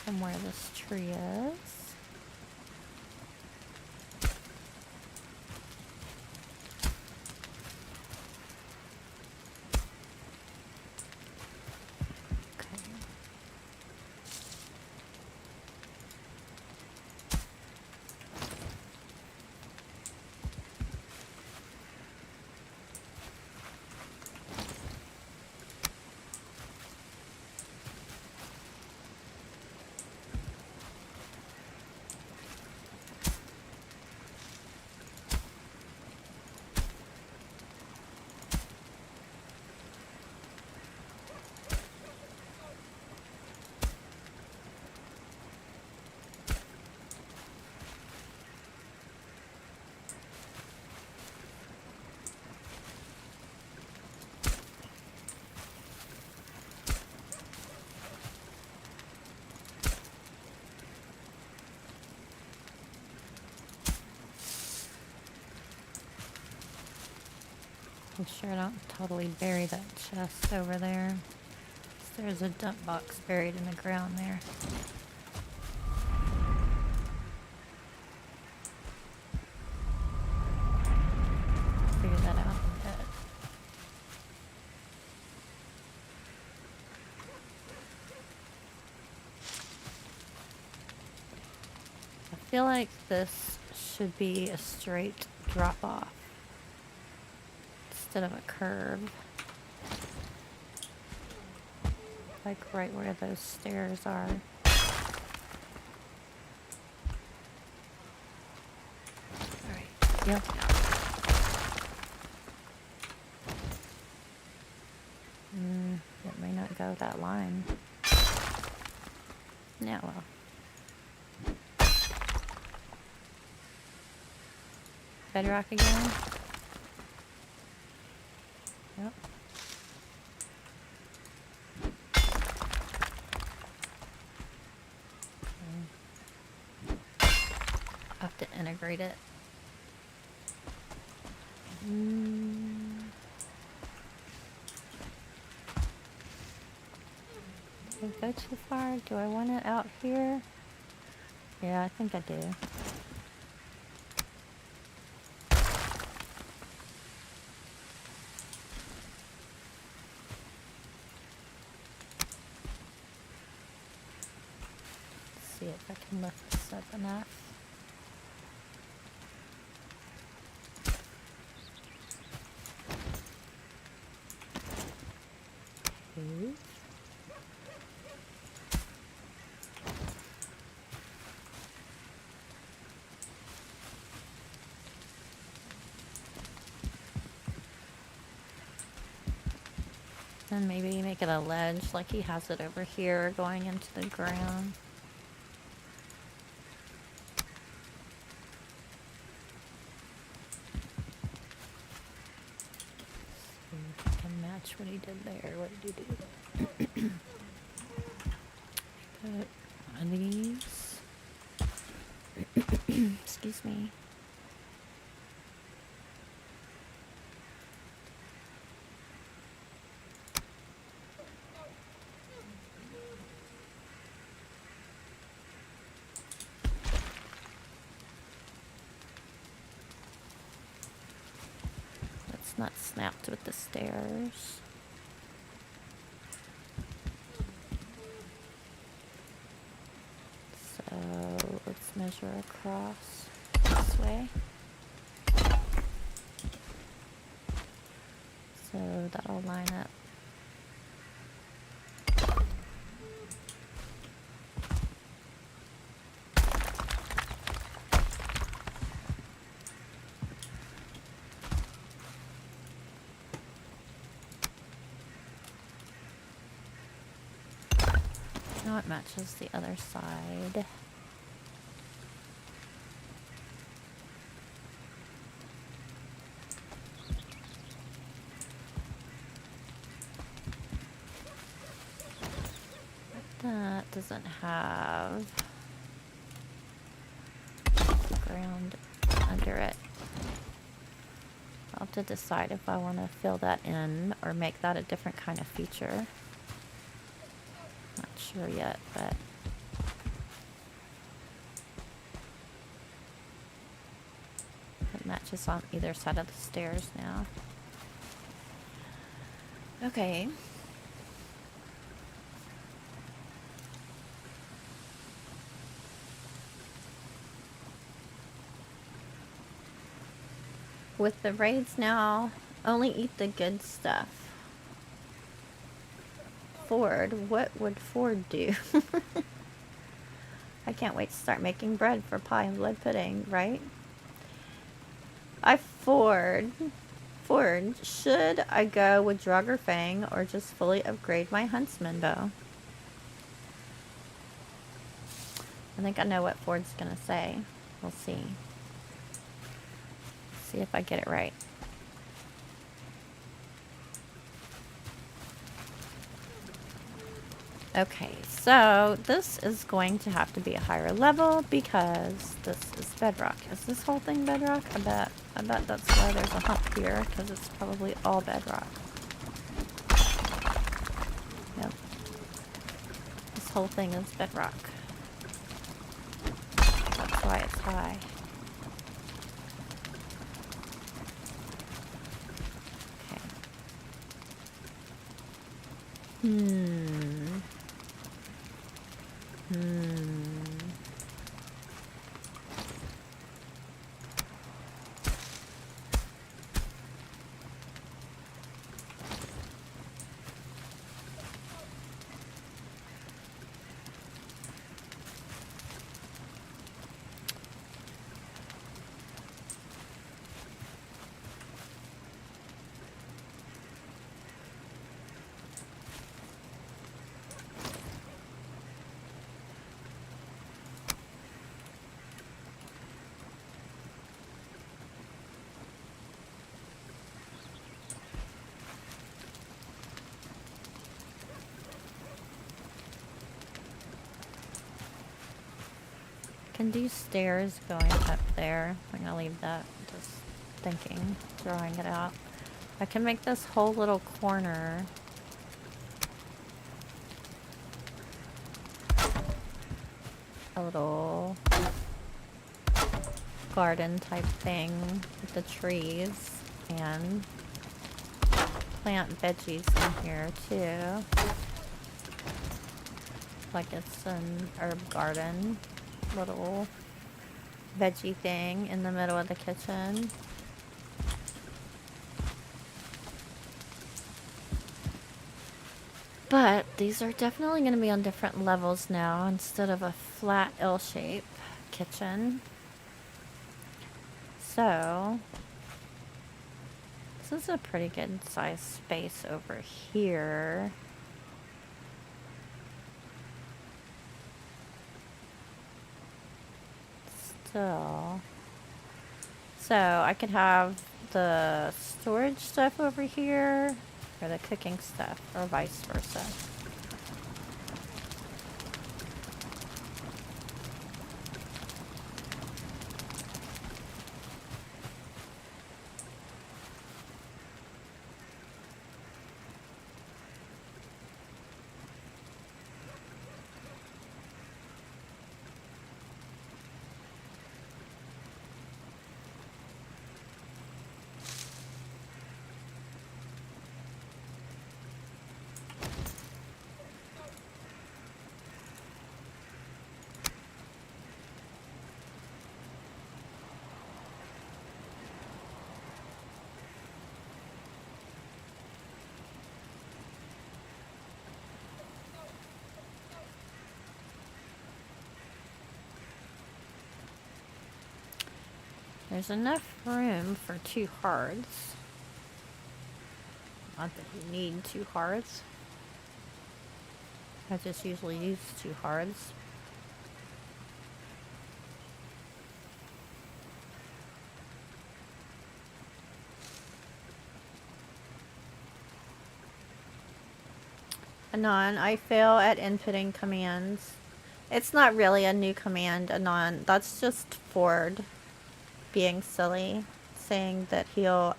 From where this tree is. I'm sure I don't totally bury that chest over there. There's a dump box buried in the ground there. Figure that out in a bit. I feel like this should be a straight drop off instead of a curve. Like right where those stairs are. Alright, yep. It may not go that line. Yeah, well. Bedrock again? Yep. to integrate it. Did I go too far? Do I want it out here? Yeah, I think I do. See if I can lift this up enough. Okay. And maybe make it a ledge like he has it over here going into the ground. What he did there. What did he do? Put one of these. Excuse me. That's not snapped with the stairs. So let's measure across this way. So that'll line up. Now it matches the other side. That doesn't have ground under it. I'll have to decide if I want to fill that in or make that a different kind of feature. Not sure yet, but it matches on either side of the stairs now. Okay. With the raids now, only eat the good stuff. Ford, what would Ford do? I can't wait to start making bread for pie and blood pudding, right? Ford, should I go with Draugr Fang or just fully upgrade my huntsman bow? I think I know what Ford's gonna say. We'll see. See if I get it right. Okay, so this is going to have to be a higher level because this is bedrock. Is this whole thing bedrock? I bet that's why there's a hump here, because it's probably all bedrock. Yep. This whole thing is bedrock. That's why it's high. Okay. can do stairs going up there. I'm gonna leave that, just thinking, drawing it out. I can make this whole little corner a little garden type thing with the trees, and plant veggies in here too. Like it's an herb garden, little veggie thing in the middle of the kitchen. But these are definitely going to be on different levels now instead of a flat L-shape kitchen. So this is a pretty good sized space over here. Still. So I could have the storage stuff over here, or the cooking stuff, or vice versa. There's enough room for 2 hearths. Not that you need 2 hearths. I just usually use 2 hearths. Anon, I fail at inputting commands. It's not really a new command, Anon. That's just Ford being silly, saying that he'll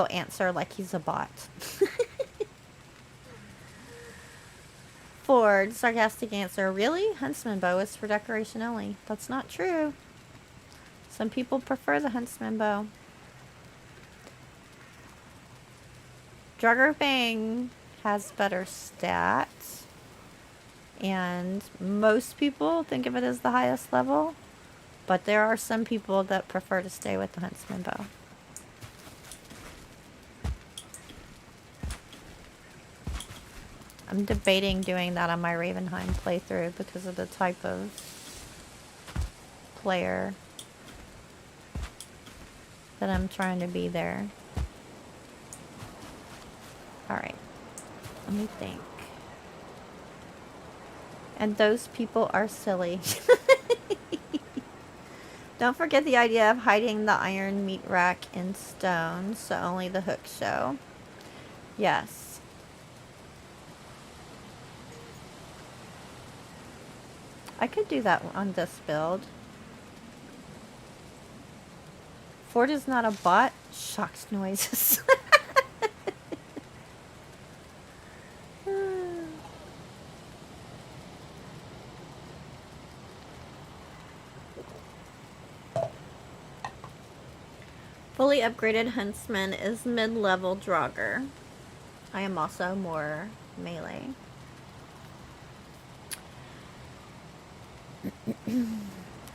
answer like he's a bot. Ford, sarcastic answer. Really? Huntsman bow is for decoration only. That's not true. Some people prefer the huntsman bow. Draugr has better stats, and most people think of it as the highest level, but there are some people that prefer to stay with the huntsman bow. I'm debating doing that on my Ravenheim playthrough because of the type of player that I'm trying to be there. Alright, let me think. And those people are silly. Don't forget the idea of hiding the iron meat rack in stone, so only the hooks show. Yes. I could do that on this build. Ford is not a bot. Shocks noises. Fully upgraded Huntsman is mid-level Draugr. I am also more melee.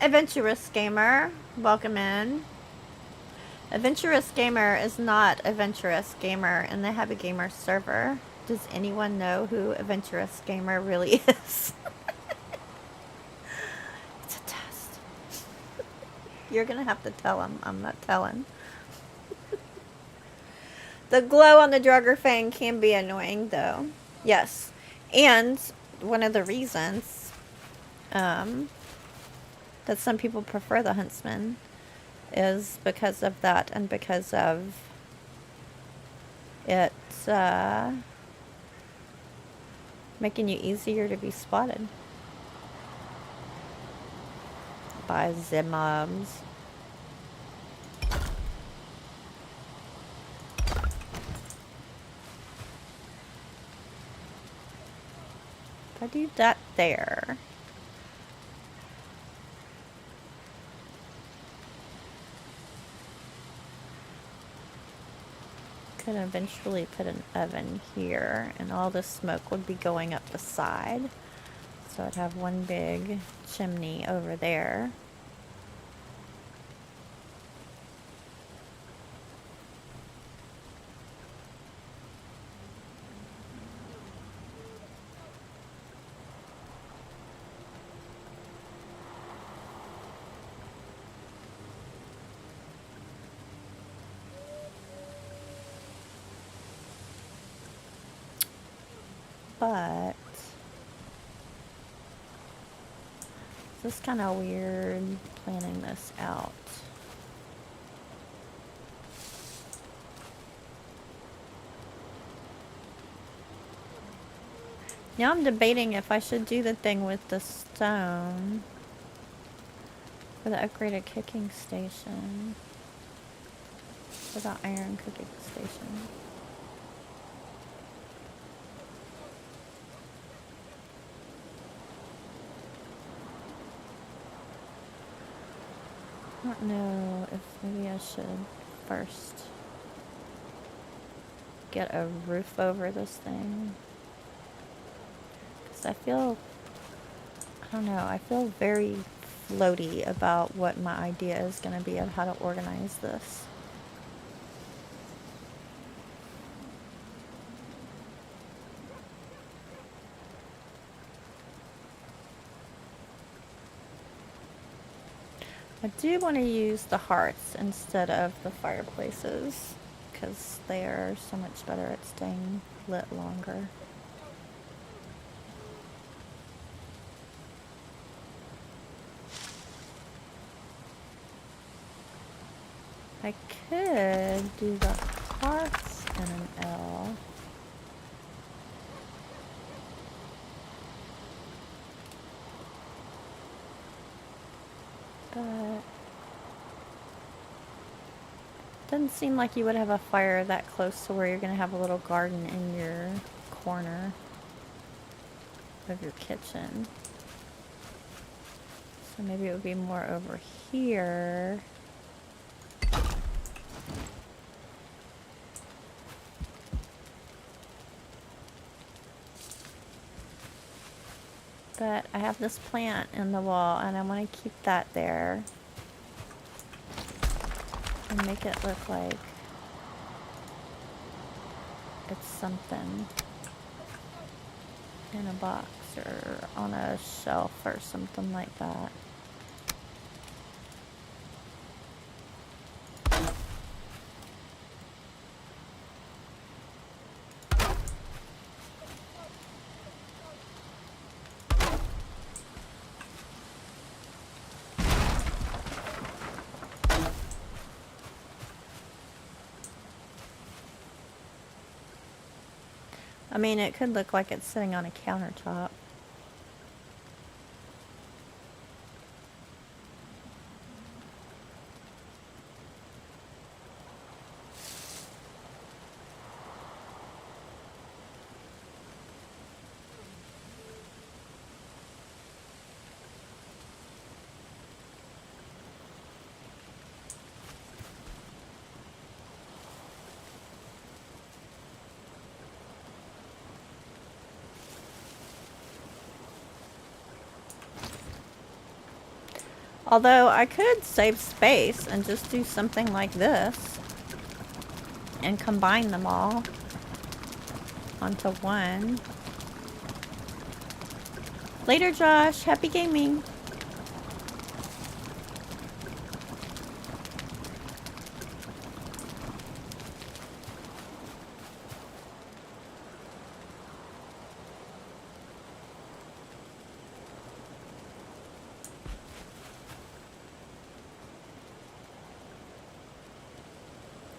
Adventurous Gamer, welcome in. Adventurous Gamer is not Adventurous Gamer, and they have a gamer server. Does anyone know who Adventurous Gamer really is? It's a test. You're gonna have to tell him. I'm not telling. The glow on the Draugr Fang can be annoying, though. Yes. And one of the reasons that some people prefer the Huntsman is because of that, and because of it making you easier to be spotted. by the mobs. If I do that there. Could eventually put an oven here, and all the smoke would be going up the side. So I'd have one big chimney over there. But it's just kind of weird planning this out. Now I'm debating if I should do the thing with the stone for the upgraded cooking station. For the iron cooking station. I don't know if maybe I should first get a roof over this thing. Because I feel, I don't know, I feel very floaty about what my idea is going to be of how to organize this. I do want to use the hearths instead of the fireplaces because they are so much better at staying lit longer. I could do the hearths in an L. But doesn't seem like you would have a fire that close to where you're going to have a little garden in your corner of your kitchen. So maybe it would be more over here. But I have this plant in the wall and I want to keep that there and make it look like it's something in a box or on a shelf or something like that. I mean, it could look like it's sitting on a countertop. Although I could save space and just do something like this and combine them all onto one. Later, Josh. Happy gaming.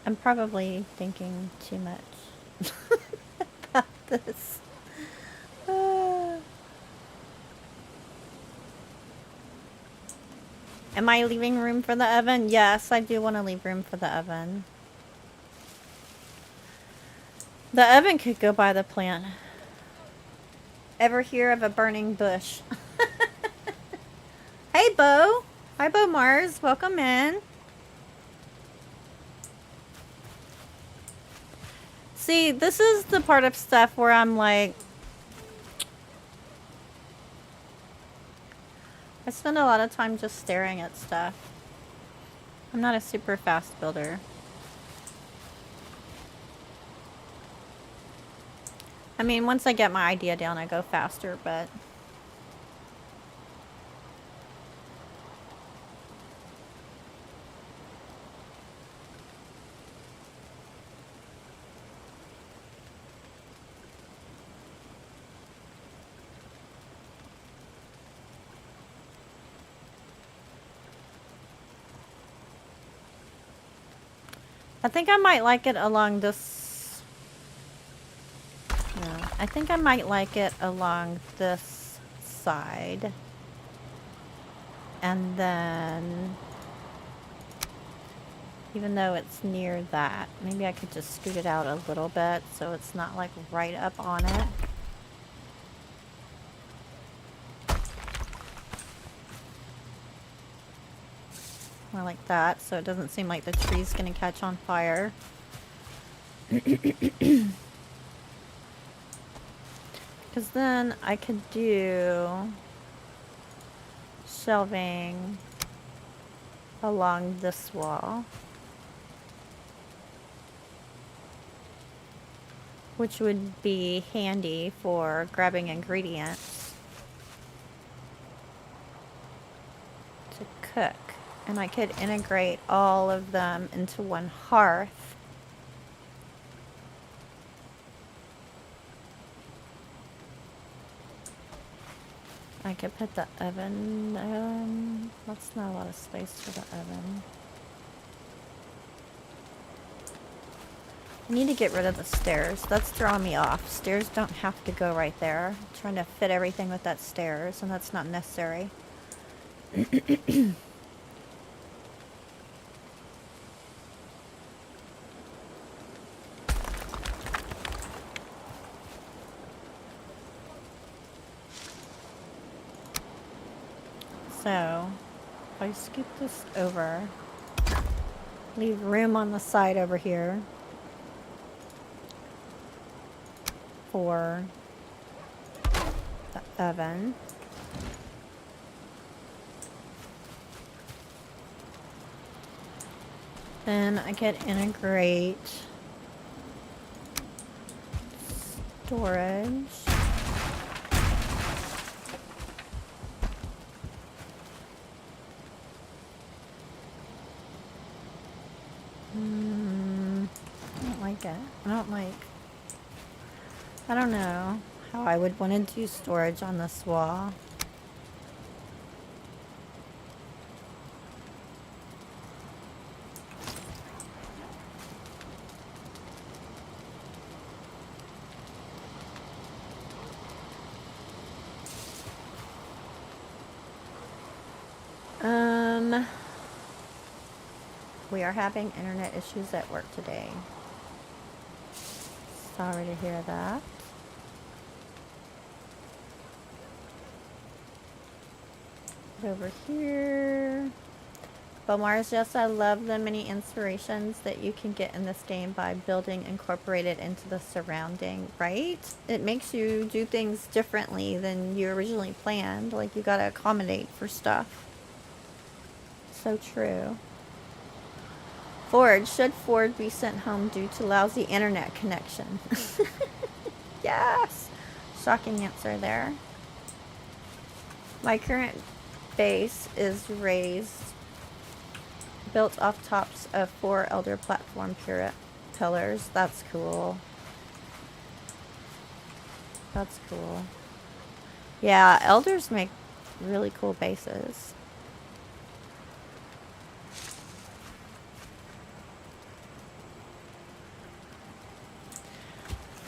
I'm probably thinking too much about this. Am I leaving room for the oven? Yes, I do want to leave room for the oven. The oven could go by the plant. Ever hear of a burning bush? Hey, Bo. Hi, Bo Mars. Welcome in. See, this is the part of stuff where I'm like, I spend a lot of time just staring at stuff. I'm not a super fast builder. I mean, once I get my idea down, I go faster, but... I think I might like it along this... Yeah, I think I might like it along this side. And then... Even though it's near that, maybe I could just scoot it out a little bit so it's not like right up on it. More like that, so it doesn't seem like the tree's gonna catch on fire. Because then I could do shelving along this wall, which would be handy for grabbing ingredients to cook. And I could integrate all of them into one hearth. I could put the oven, that's not a lot of space for the oven. I need to get rid of the stairs. That's throwing me off. Stairs don't have to go right there. I'm trying to fit everything with that stairs, and that's not necessary. So, if I scoop this over, leave room on the side over here for the oven. Then I could integrate storage. I don't like it. I don't know how I would want to do storage on this wall. We are having internet issues at work today. Sorry to hear that. Over here. Bomars, yes, I love the many inspirations that you can get in this game by building incorporated into the surrounding, right? It makes you do things differently than you originally planned. Like, you gotta accommodate for stuff. So true. Ford, should Ford be sent home due to lousy internet connection? Yes! Shocking answer there. My current base is raised, built off tops of 4 elder platform pillars. That's cool. That's cool. Yeah, elders make really cool bases.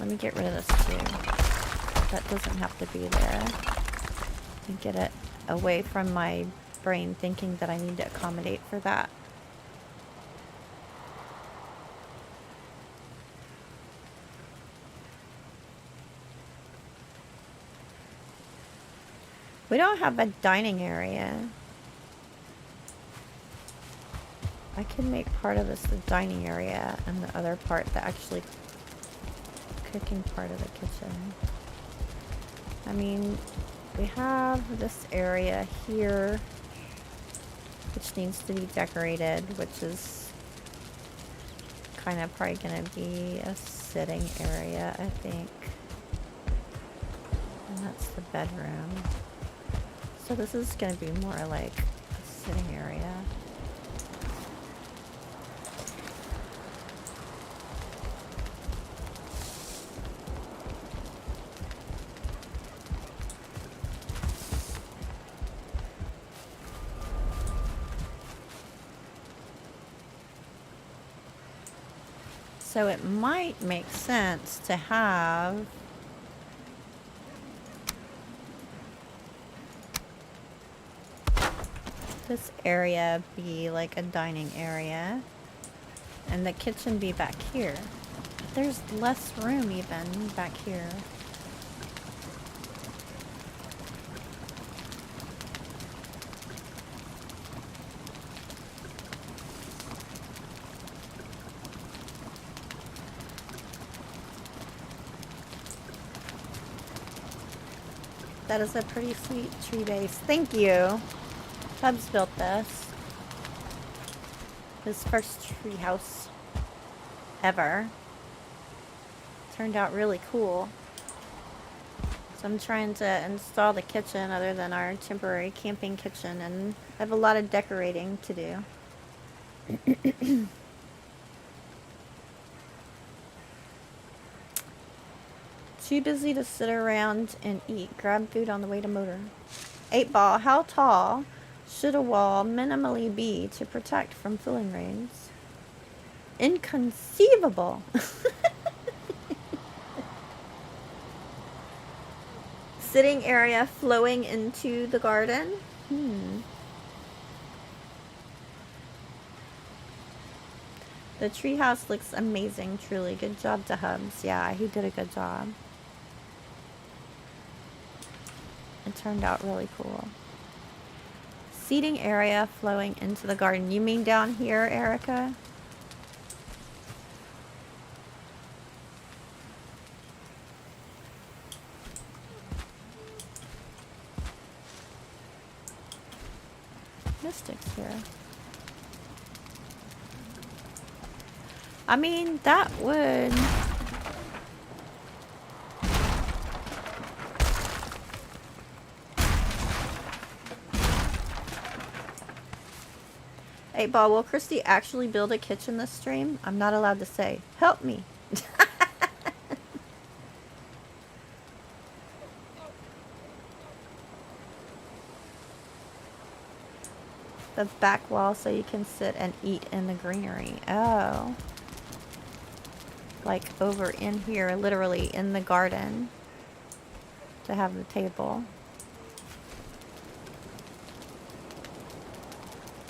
Let me get rid of this too. That doesn't have to be there. And get it away from my brain thinking that I need to accommodate for that. We don't have a dining area. I can make part of this the dining area and the other part the actually cooking part of the kitchen. I mean, we have this area here which needs to be decorated, which is kind of probably going to be a sitting area, I think. And that's the bedroom. So this is going to be more like a sitting area. So it might make sense to have this area be like a dining area and the kitchen be back here. There's less room even back here. That is a pretty sweet tree base. Thank you. Tubbs built this. His first tree house ever. Turned out really cool. So I'm trying to install the kitchen other than our temporary camping kitchen, and I have a lot of decorating to do. Too busy to sit around and eat. Grab food on the way to motor. 8-ball. How tall should a wall minimally be to protect from filling rains? Inconceivable. Sitting area flowing into the garden? The treehouse looks amazing, truly. Good job to Hubs. Yeah, he did a good job. It turned out really cool. Seating area flowing into the garden. You mean down here, Erica? Mystics here. I mean, that would... Hey, Ball, will Christy actually build a kitchen this stream? I'm not allowed to say. Help me. The back wall so you can sit and eat in the greenery. Oh. Like over in here, literally in the garden. To have the table.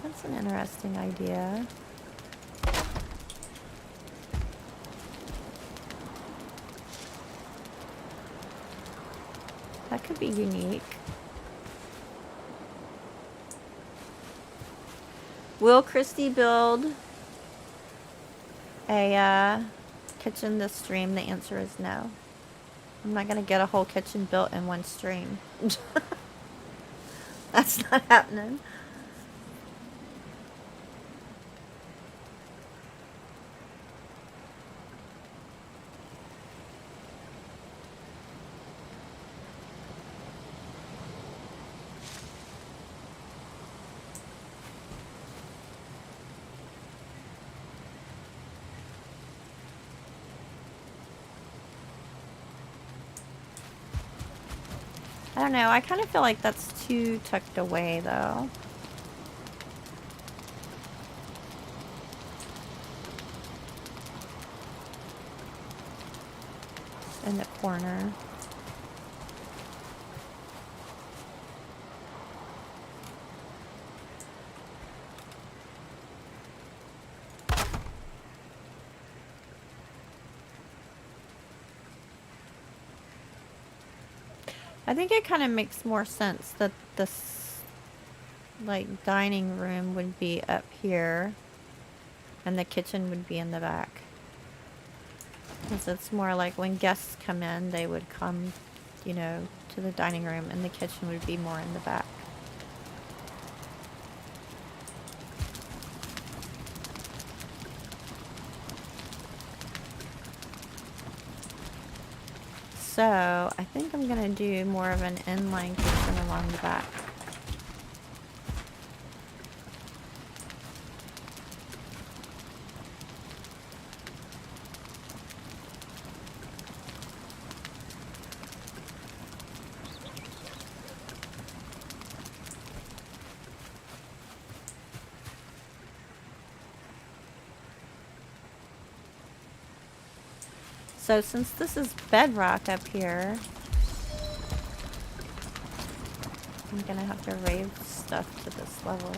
That's an interesting idea. That could be unique. Will Christy build a kitchen this stream? The answer is no. I'm not going to get a whole kitchen built in one stream. That's not happening. I don't know, I kind of feel like that's too tucked away, though. In the corner. I think it kind of makes more sense that this, like, dining room would be up here and the kitchen would be in the back. Because it's more like when guests come in, they would come, you know, to the dining room and the kitchen would be more in the back. So I think I'm gonna do more of an inline kitchen along the back. So since this is bedrock up here, I'm gonna have to raise stuff to this level.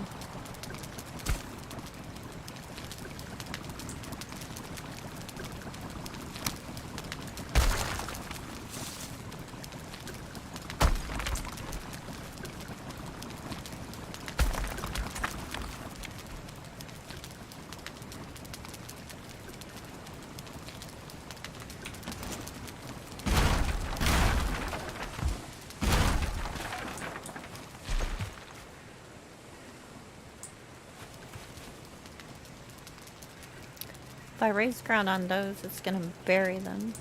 If I raise ground on those, it's gonna bury them.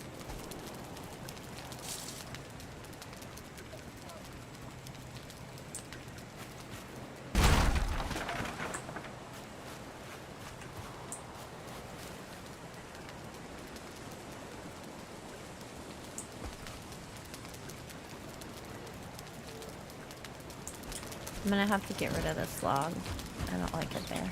I'm gonna have to get rid of this log. I don't like it there.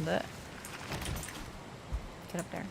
But get up there.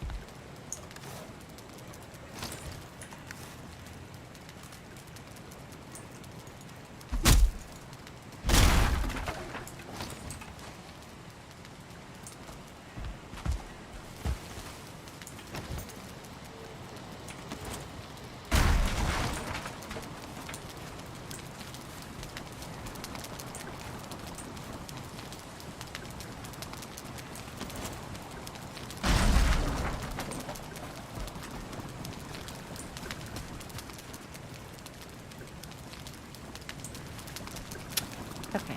Okay.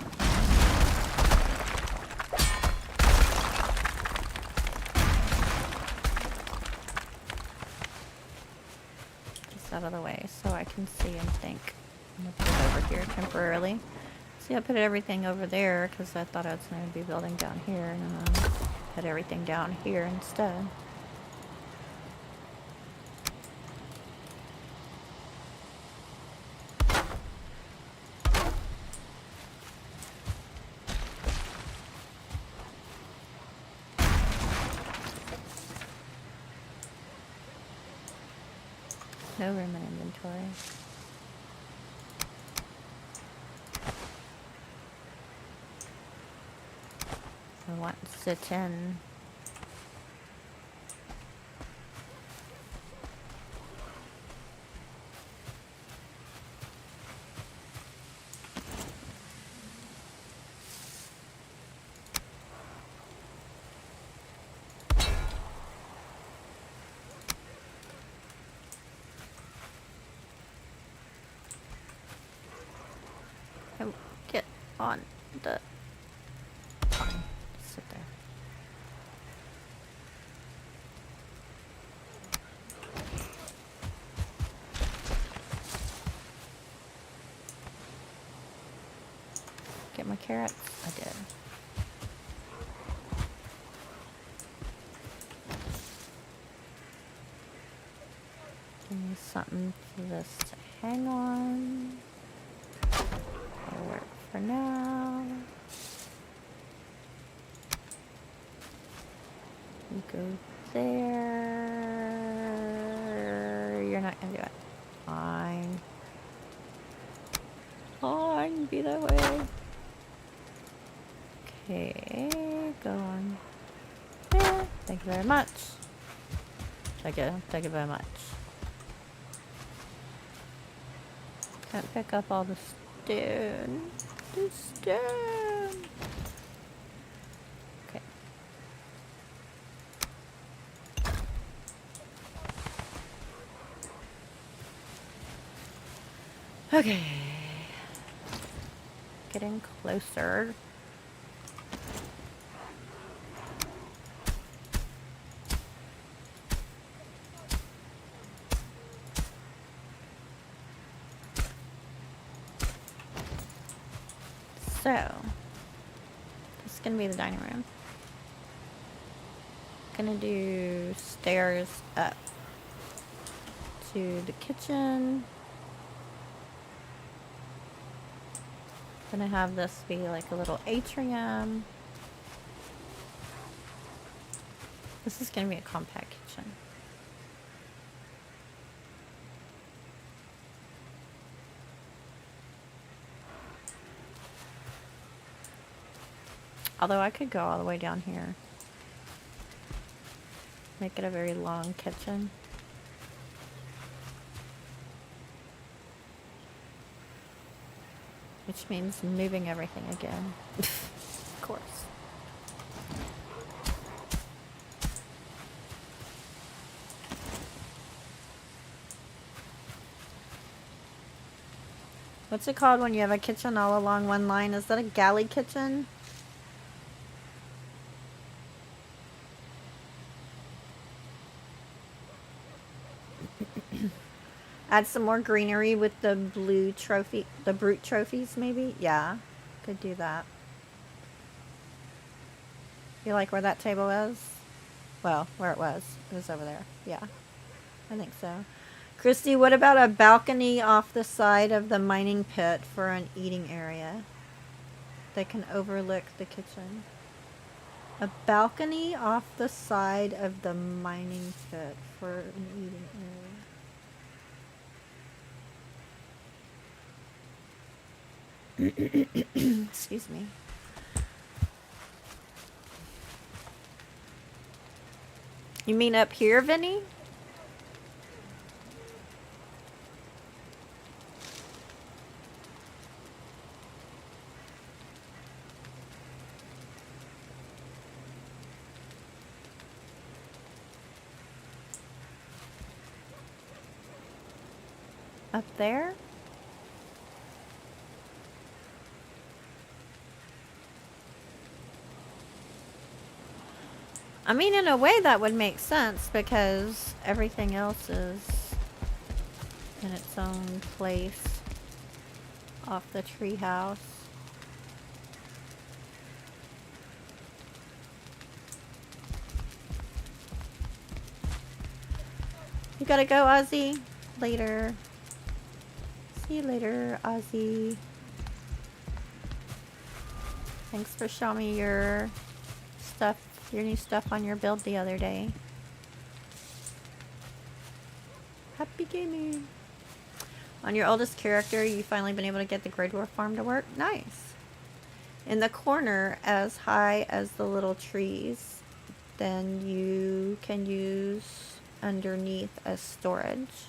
This out of the way so I can see and think. I'm gonna put it over here temporarily. See, I put everything over there because I thought I was going to be building down here, and then put everything down here instead. No room in inventory. I want to sit in. Get on the... Fine. Sit there. Get my carrots? I did. Give me something for this to hang on. That'll work for now. You go there. not gonna do it. Fine. Fine, be that way. Okay, go on there. Thank you very much. Thank you very much. Can't pick up all the stone. The stone. Okay. Okay. Getting closer. So, this is gonna be the dining room. Gonna do stairs up to the kitchen. Gonna have this be like a little atrium. This is gonna be a compact kitchen. Although I could go all the way down here. Make it a very long kitchen. Which means moving everything again. Of course. What's it called when you have a kitchen all along one line? Is that a galley kitchen? Add some more greenery with the blue trophy, the brute trophies maybe? Yeah, could do that. You like where that table is? Well, where it was. It was over there. Yeah, I think so. Christy, what about a balcony off the side of the mining pit for an eating area that can overlook the kitchen? A balcony off the side of the mining pit for an eating area. Excuse me. You mean up here, Vinny? Up there? I mean, in a way that would make sense because everything else is in its own place off the treehouse. You gotta go, Ozzy. Later. See you later, Ozzy. Thanks for showing me your stuff. Your new stuff on your build the other day. Happy gaming. On your oldest character, you've finally been able to get the Grey Dwarf farm to work. Nice. In the corner, as high as the little trees, then you can use underneath as storage.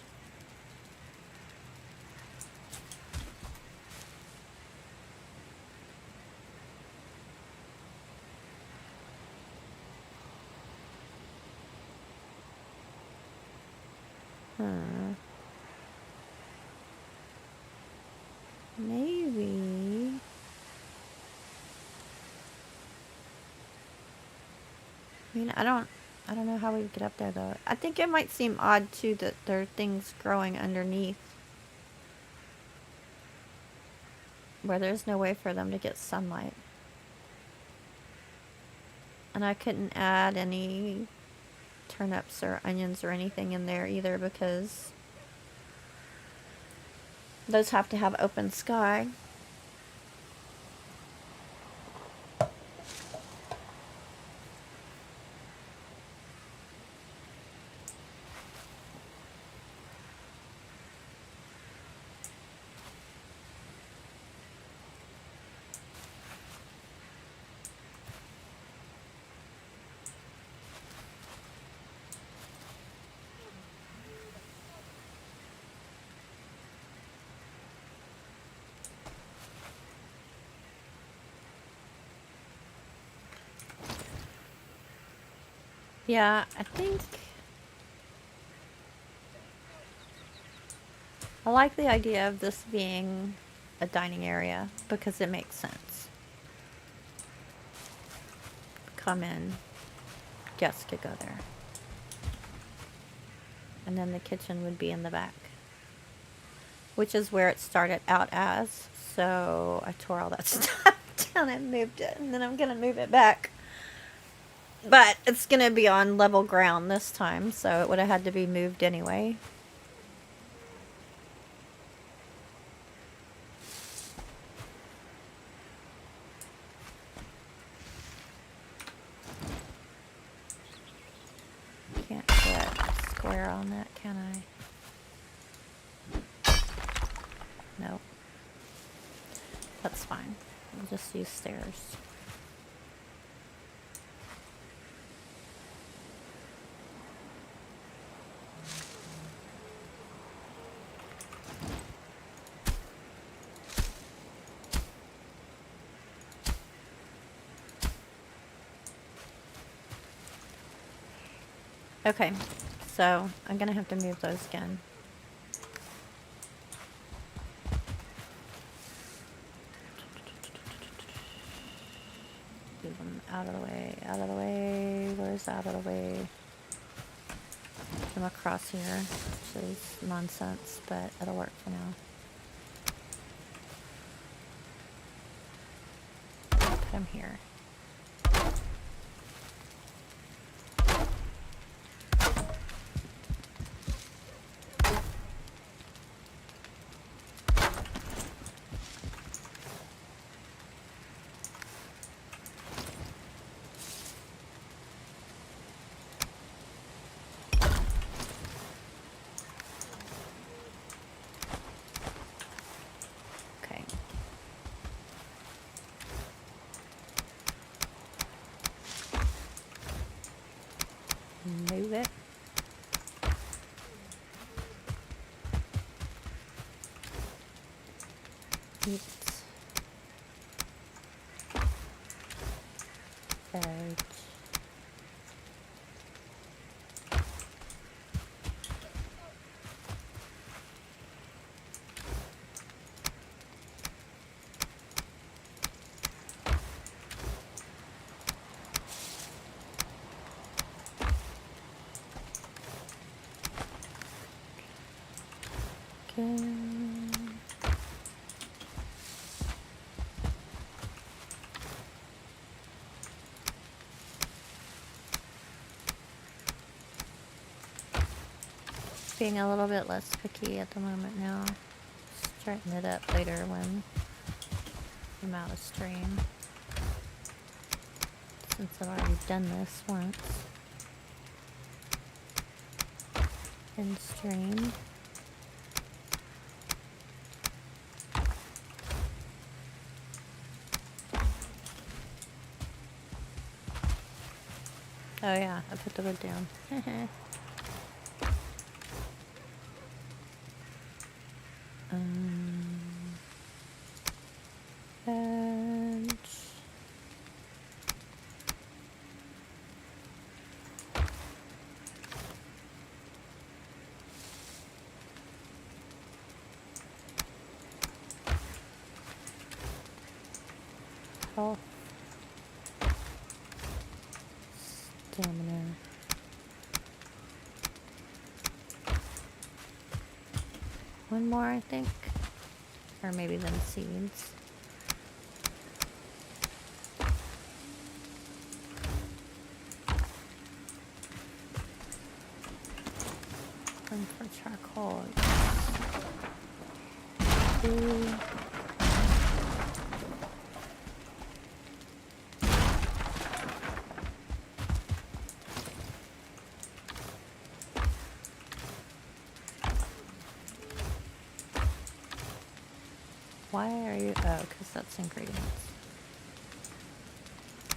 Maybe. I mean, I don't know how we get up there though. I think it might seem odd too that there are things growing underneath where there's no way for them to get sunlight. And I couldn't add any turnips or onions or anything in there either because those have to have open sky. Yeah, I think I like the idea of this being a dining area because it makes sense. Come in, guests could go there. And then the kitchen would be in the back, which is where it started out as. So I tore all that stuff down and moved it, and then I'm gonna move it back. But it's gonna be on level ground this time, so it would have had to be moved anyway. Can't get a square on that, can I? Nope. That's fine. We'll just use stairs. Okay, so I'm gonna have to move those again. Move them out of the way, out of the way. Where's out of the way? Come across here, which is nonsense, but it'll work for now. Put them here. Move it. Eat. Veg. Being a little bit less picky at the moment now. Straighten it up later when I'm out of stream. Since I've already done this once. In stream. Oh yeah, I put the wood down. And health, stamina. One more, I think, or maybe then seeds. One for charcoal. Two. Why are you? Oh, because that's ingredients.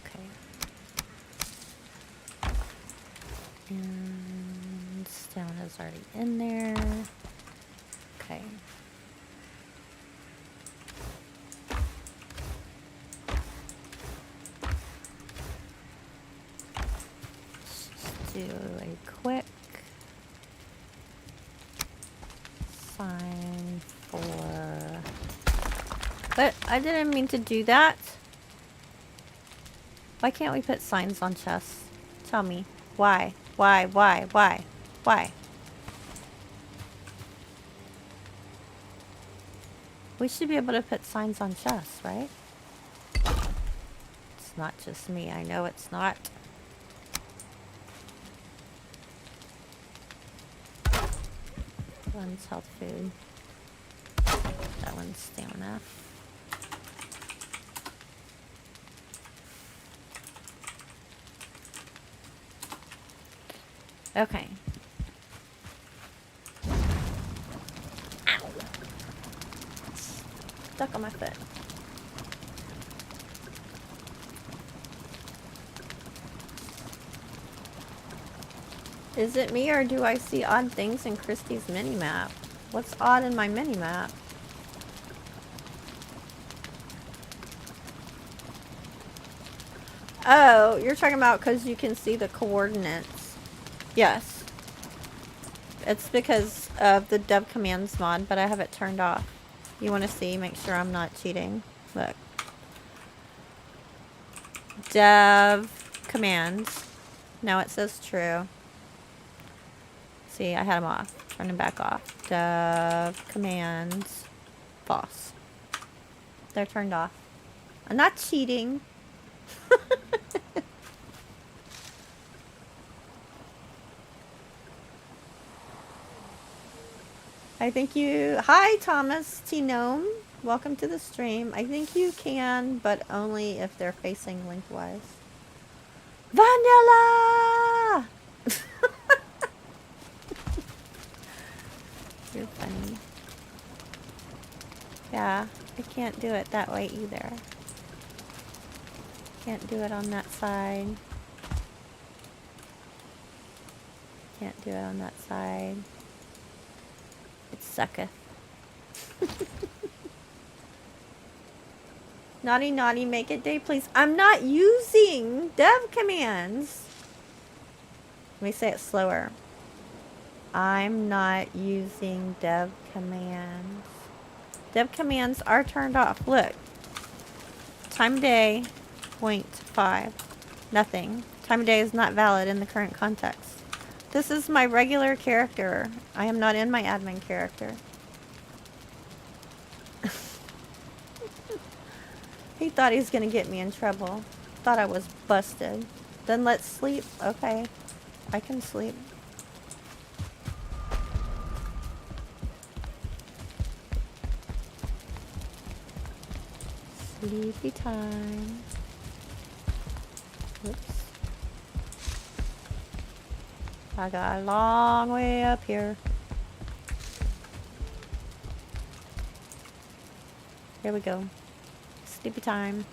Okay. And stamina's already in there. Okay. Let's just quick. Sign for... But I didn't mean to do that. Why can't we put signs on chests? Tell me. Why? Why? Why? We should be able to put signs on chests, right? It's not just me. I know it's not. One's health food. That one's stamina. Okay. Ow. Stuck on my foot. Is it me or do I see odd things in Christy's mini-map? What's odd in my mini-map? Oh, you're talking about because you can see the coordinates. Yes. It's because of the dev commands mod, but I have it turned off. You want to see? Make sure I'm not cheating. Look. Dev commands. Now it says true. See, I had them off. Turn them back off. Dev commands. False. They're turned off. I'm not cheating. I think you... Hi, Thomas T. Gnome. Welcome to the stream. I think you can, but only if they're facing lengthwise. Vanilla! You're funny. Yeah, I can't do it that way either. Can't do it on that side. Can't do it on that side. It sucketh. Naughty, naughty, make it day, please. I'm not using dev commands. Let me say it slower. I'm not using dev commands. Dev commands are turned off. Look. Time of day, 0.5. Nothing. Time of day is not valid in the current context. This is my regular character. I am not in my admin character. He thought he was going to get me in trouble. Thought I was busted. Then let's sleep. Okay. I can sleep. Sleepy time. Whoops. I got a long way up here. Here we go. Sleepy time.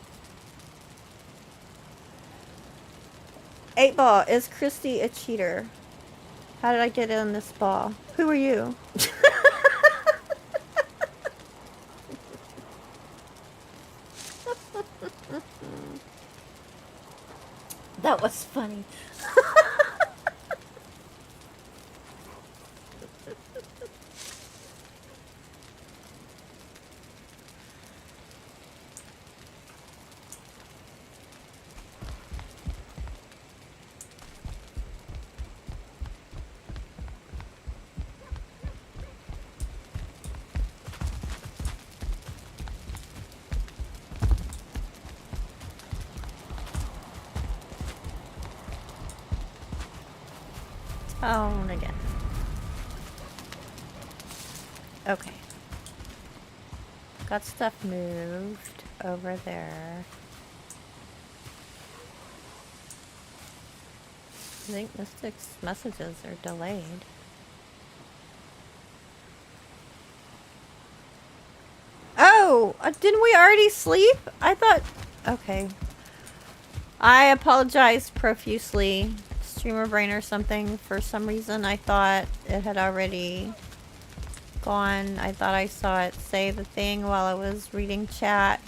8 ball, is Christy a cheater? How did I get in this ball? Who are you? That was funny. Tone again. Okay. Got stuff moved over there. I think Mystic's messages are delayed. Oh! Didn't we already sleep? I thought... Okay. I apologize profusely. Streamer brain or something. For some reason I thought it had already gone. I thought I saw it say the thing while I was reading chat.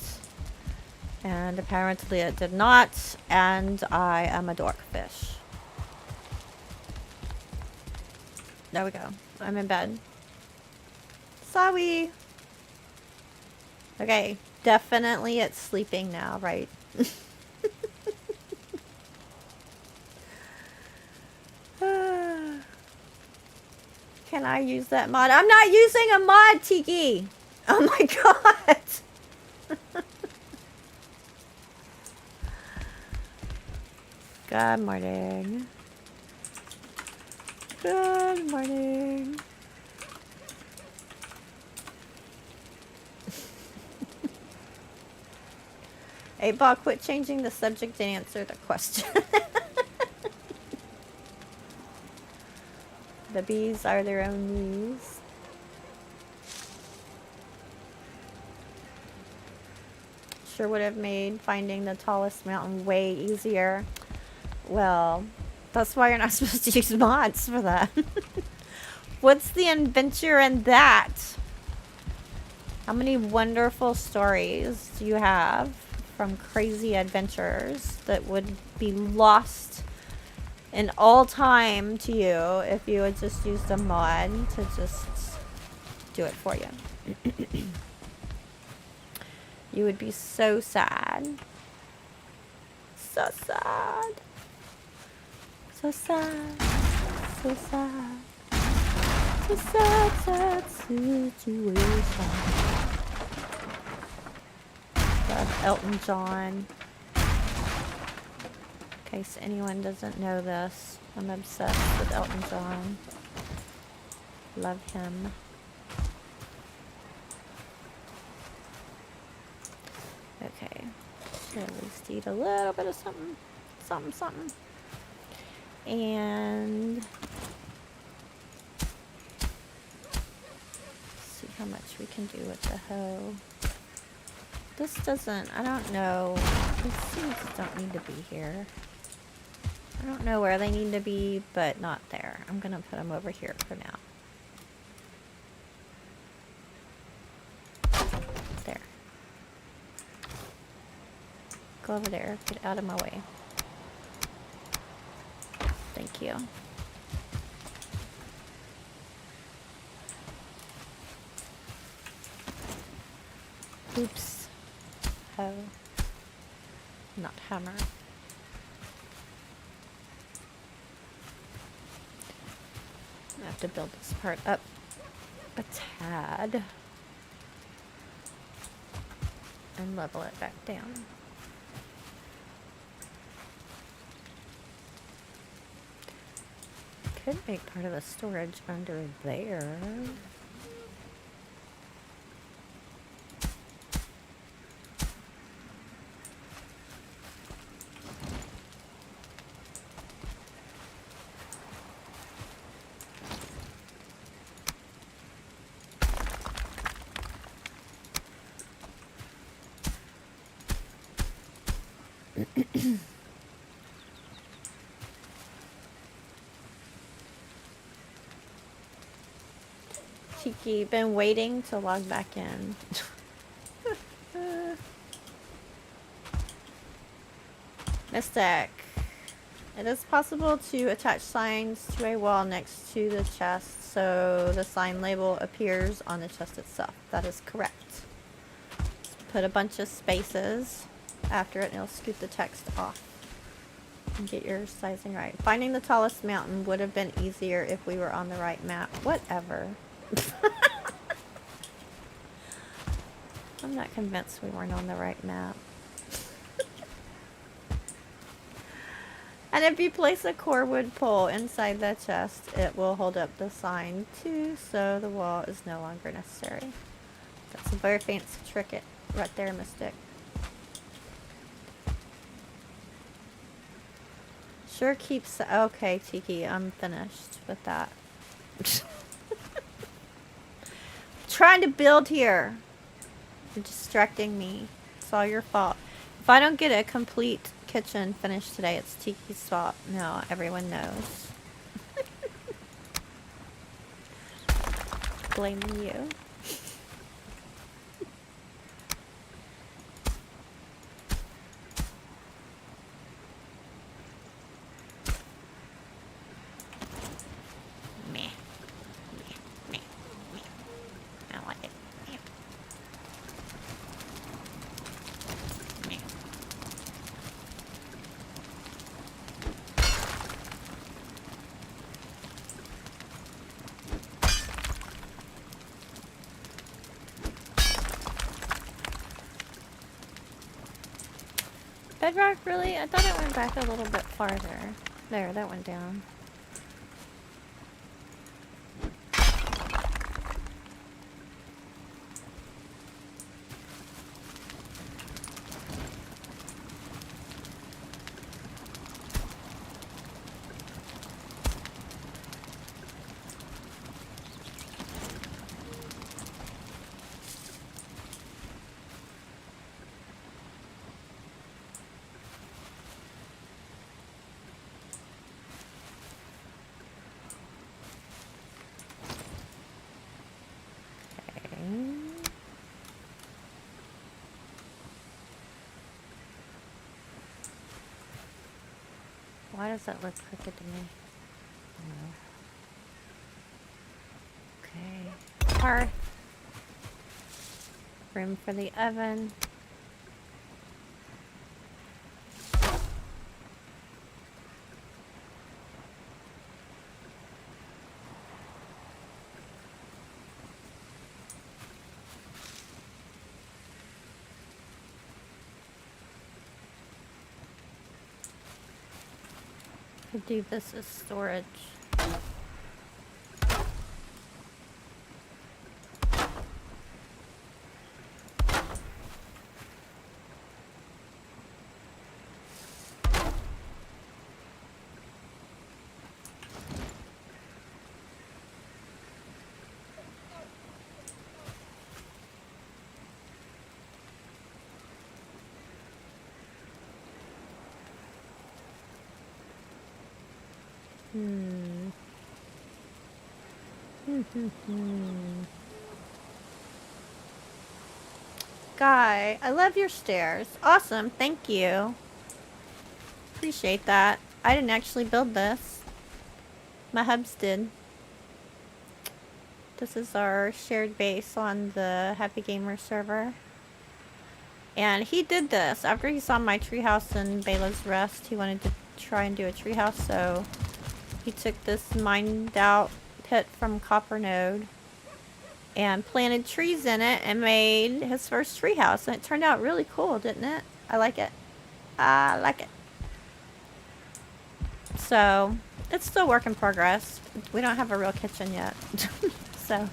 And apparently it did not. And I am a dorkfish. There we go. I'm in bed. Sorry. Okay. Definitely it's sleeping now, right? Can I use that mod? I'm not using a mod, Tiki! Oh my god! Good morning. Good morning. Hey, Ball, quit changing the subject to answer the question. The bees are their own bees. Sure would have made finding the tallest mountain way easier. Well, that's why you're not supposed to use mods for that. What's the adventure in that? How many wonderful stories do you have from crazy adventures that would be lost in all time to you if you had just used a mod to just do it for you? You would be so sad. So sad. So sad. So sad. So sad, sad situation. Love Elton John. In case anyone doesn't know this, I'm obsessed with Elton John. Love him. Okay. Should at least eat a little bit of something. Something. And see how much we can do with the hoe. This doesn't, I don't know. These seeds don't need to be here. I don't know where they need to be, but not there. I'm gonna put them over here for now. There. Go over there. Get out of my way. Thank you. Oops. Hoe. Not hammer. I have to build this part up a tad. And level it back down. Could make part of the storage under there. Cheeky, been waiting to log back in. Mystic. It is possible to attach signs to a wall next to the chest so the sign label appears on the chest itself. That is correct. Put a bunch of spaces after it and it'll scoot the text off. And get your sizing right. Finding the tallest mountain would have been easier if we were on the right map. Whatever. I'm not convinced we weren't on the right map. And if you place a corewood pole inside the chest, it will hold up the sign too, so the wall is no longer necessary. That's a very fancy trick right there, Mystic. Sure keeps... Okay, Tiki, I'm finished with that. Trying to build here. You're distracting me. It's all your fault. If I don't get a complete kitchen finished today, it's Tiki's fault. No, everyone knows. Blaming you. Meh. Bedrock, really? I thought it went back a little bit farther. There, that went down. Why does that look crooked to me? Okay. Hearth. Room for the oven. Could do this as storage. Guy, I love your stairs. Awesome, thank you. Appreciate that. I didn't actually build this. My hubs did. This is our shared base on the Happy Gamer server. And he did this. After he saw my treehouse in Bela's Rest, he wanted to try and do a treehouse, so he took this mined out pit from Copper Node and planted trees in it and made his first treehouse. And it turned out really cool, didn't it? I like it. I like it. So, it's still work in progress. We don't have a real kitchen yet. So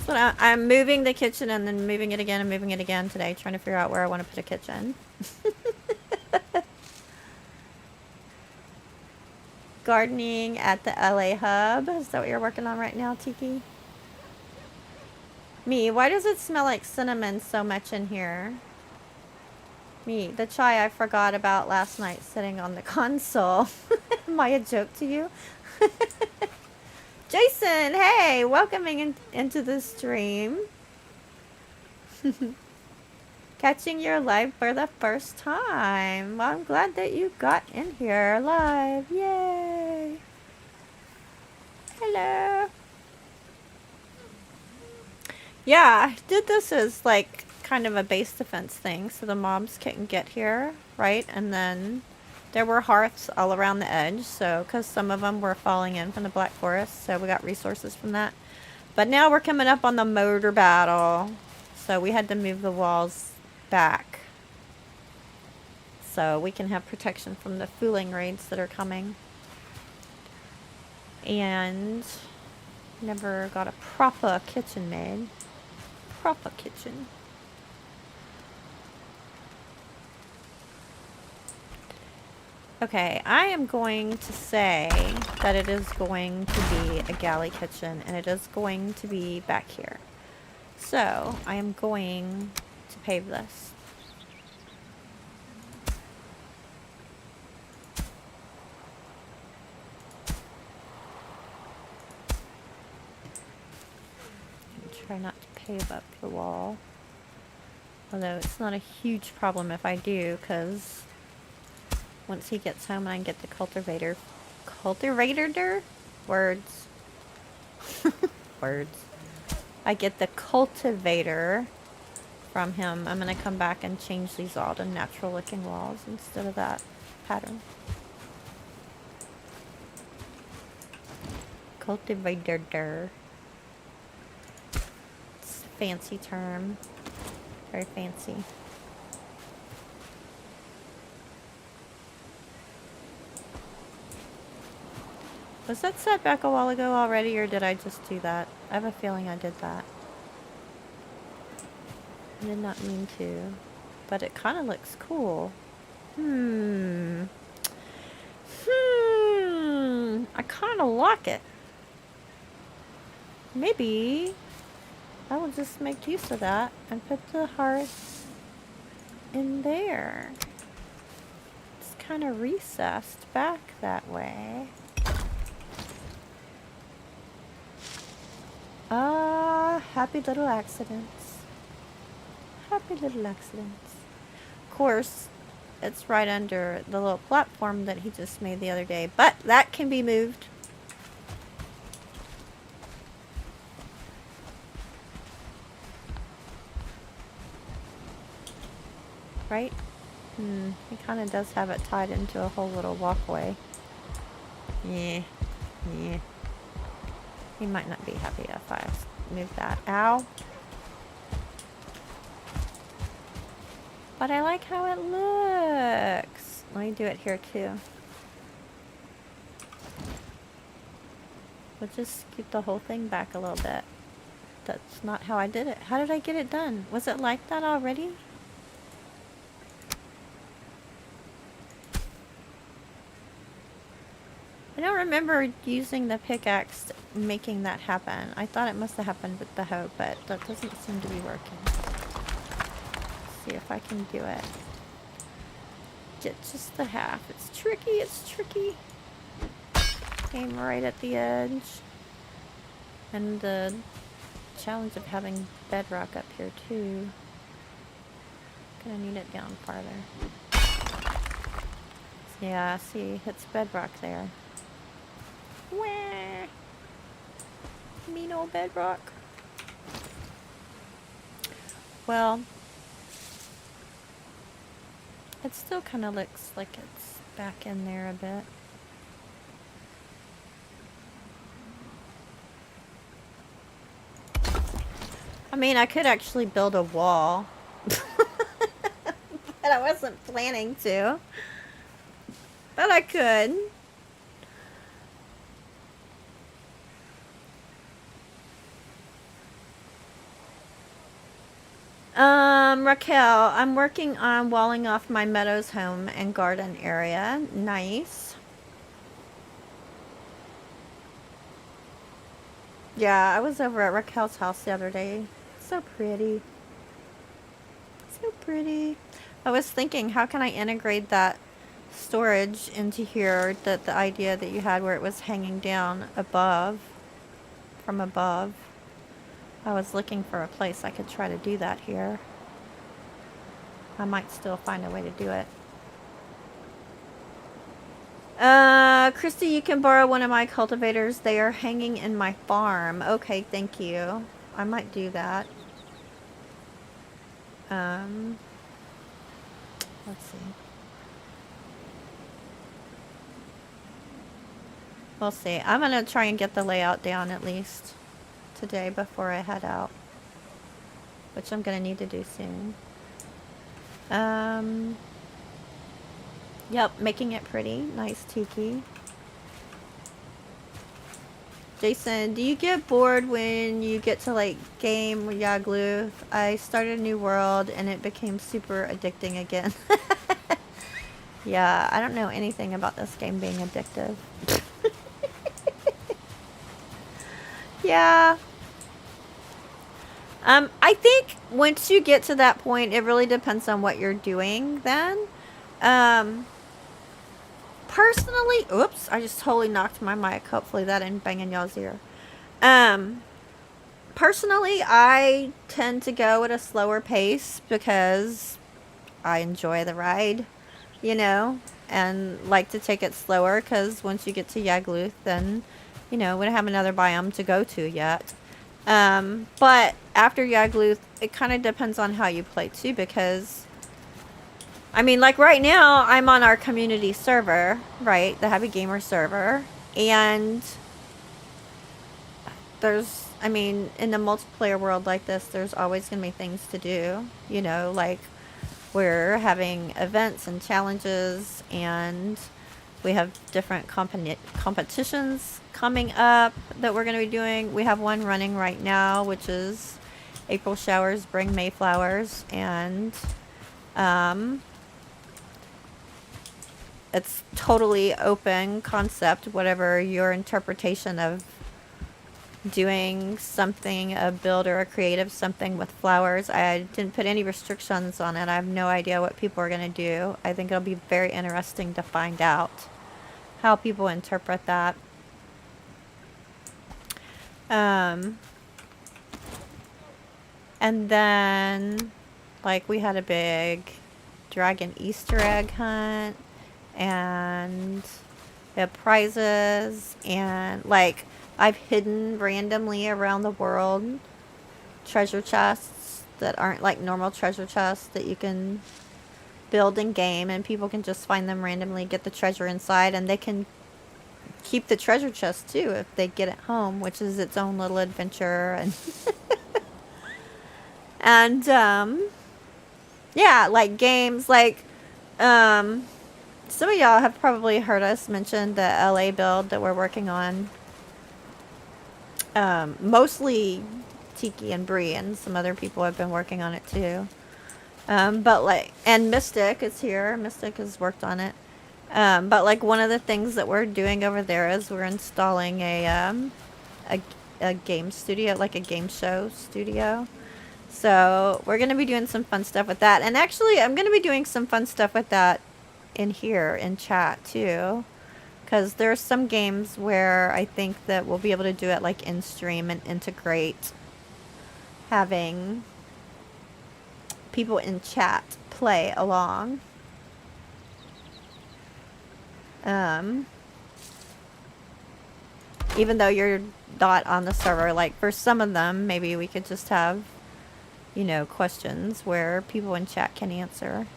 I'm moving the kitchen and then moving it again and moving it again today, trying to figure out where I want to put a kitchen. Gardening at the LA Hub. Is that what you're working on right now, Tiki? Me, why does it smell like cinnamon so much in here? Me, the chai I forgot about last night sitting on the console. Am I a joke to you? Jason, hey, welcoming into the stream. Catching your live for the first time. Well, I'm glad that you got in here live. Yay. Hello. Yeah, I did this as like kind of a base defense thing so the mobs couldn't get here, right? And then there were hearths all around the edge, so because some of them were falling in from the Black Forest, so we got resources from that. But now we're coming up on the mortar battle, so we had to move the walls back so we can have protection from the fooling raids that are coming. And never got a proper kitchen made. Proper kitchen. Okay, I am going to say that it is going to be a galley kitchen, and it is going to be back here. So, I am going to pave this. Try not to pave up the wall. Although it's not a huge problem if I do, because once he gets home and I can get the cultivator. Words. Words. I get the cultivator from him. I'm going to come back and change these all to natural looking walls instead of that pattern. Cultivator. It's a fancy term. Very fancy. Was that set back a while ago already, or did I just do that? I have a feeling I did that. I did not mean to, but it kind of looks cool. I kind of like it. Maybe I will just make use of that and put the hearth in there. It's kind of recessed back that way. Ah, happy little accidents. Happy little accidents. Of course, it's right under the little platform that he just made the other day, but that can be moved. Right? He kind of does have it tied into a whole little walkway. Yeah. He might not be happy if I move that. Ow. But I like how it looks. Let me do it here too. We'll just scoot the whole thing back a little bit. That's not how I did it. How did I get it done? Was it like that already? I don't remember using the pickaxe making that happen. I thought it must have happened with the hoe, but that doesn't seem to be working. Let's see if I can do it. Get just the half. It's tricky, it's tricky. Came right at the edge. And the challenge of having bedrock up here too. Gonna need it down farther. Yeah, see, it's bedrock there. Wah! Mean old bedrock. Well, it still kind of looks like it's back in there a bit. I mean, I could actually build a wall. But I wasn't planning to. But I could. Raquel, I'm working on walling off my Meadows home and garden area. Nice. Yeah, I was over at Raquel's house the other day. So pretty. So pretty. I was thinking, how can I integrate that storage into here? That the idea that you had where it was hanging down above, from above. I was looking for a place I could try to do that here. I might still find a way to do it. Christy, you can borrow one of my cultivators. They are hanging in my farm. Okay, thank you. I might do that. Let's see. We'll see. I'm gonna try and get the layout down at least today before I head out, which I'm gonna need to do soon. Yep, making it pretty. Nice tiki. Jason, do you get bored when you get to like game Yagluth? I started a new world and it became super addicting again. Yeah, I don't know anything about this game being addictive. Yeah. I think once you get to that point, it really depends on what you're doing then. Personally, oops, I just totally knocked my mic. Hopefully that didn't bang in y'all's ear. Personally, I tend to go at a slower pace because I enjoy the ride, you know, and like to take it slower because once you get to Yagluth, then, you know, we don't have another biome to go to yet. But after Yagluth, it kind of depends on how you play too, because I mean, like right now, I'm on our community server, right? The Heavy Gamer server. And there's, I mean, in the multiplayer world like this, there's always going to be things to do. You know, like we're having events and challenges and We have different competitions coming up that we're going to be doing. We have one running right now, which is April showers bring Mayflowers, and it's totally open concept, whatever your interpretation of doing something, a build or a creative something with flowers. I didn't put any restrictions on it. I have no idea what people are going to do. I think it'll be very interesting to find out how people interpret that. And then, like, we had a big dragon Easter egg hunt, and we have prizes, and, like, I've hidden randomly around the world treasure chests that aren't like normal treasure chests that you can build in game, and people can just find them randomly, get the treasure inside, and they can keep the treasure chest too if they get it home, which is its own little adventure. And and yeah, like games like some of y'all have probably heard us mention the LA build that we're working on. Mostly Tiki and Bree, and some other people have been working on it too. But like, and Mystic is here. Mystic has worked on it. But like, one of the things that we're doing over there is we're installing a game studio, like a game show studio. So we're going to be doing some fun stuff with that. And actually, I'm going to be doing some fun stuff with that in here in chat too. Because there's some games where I think that we'll be able to do it like in stream and integrate having people in chat play along. Even though you're not on the server, like for some of them, maybe we could just have, you know, questions where people in chat can answer.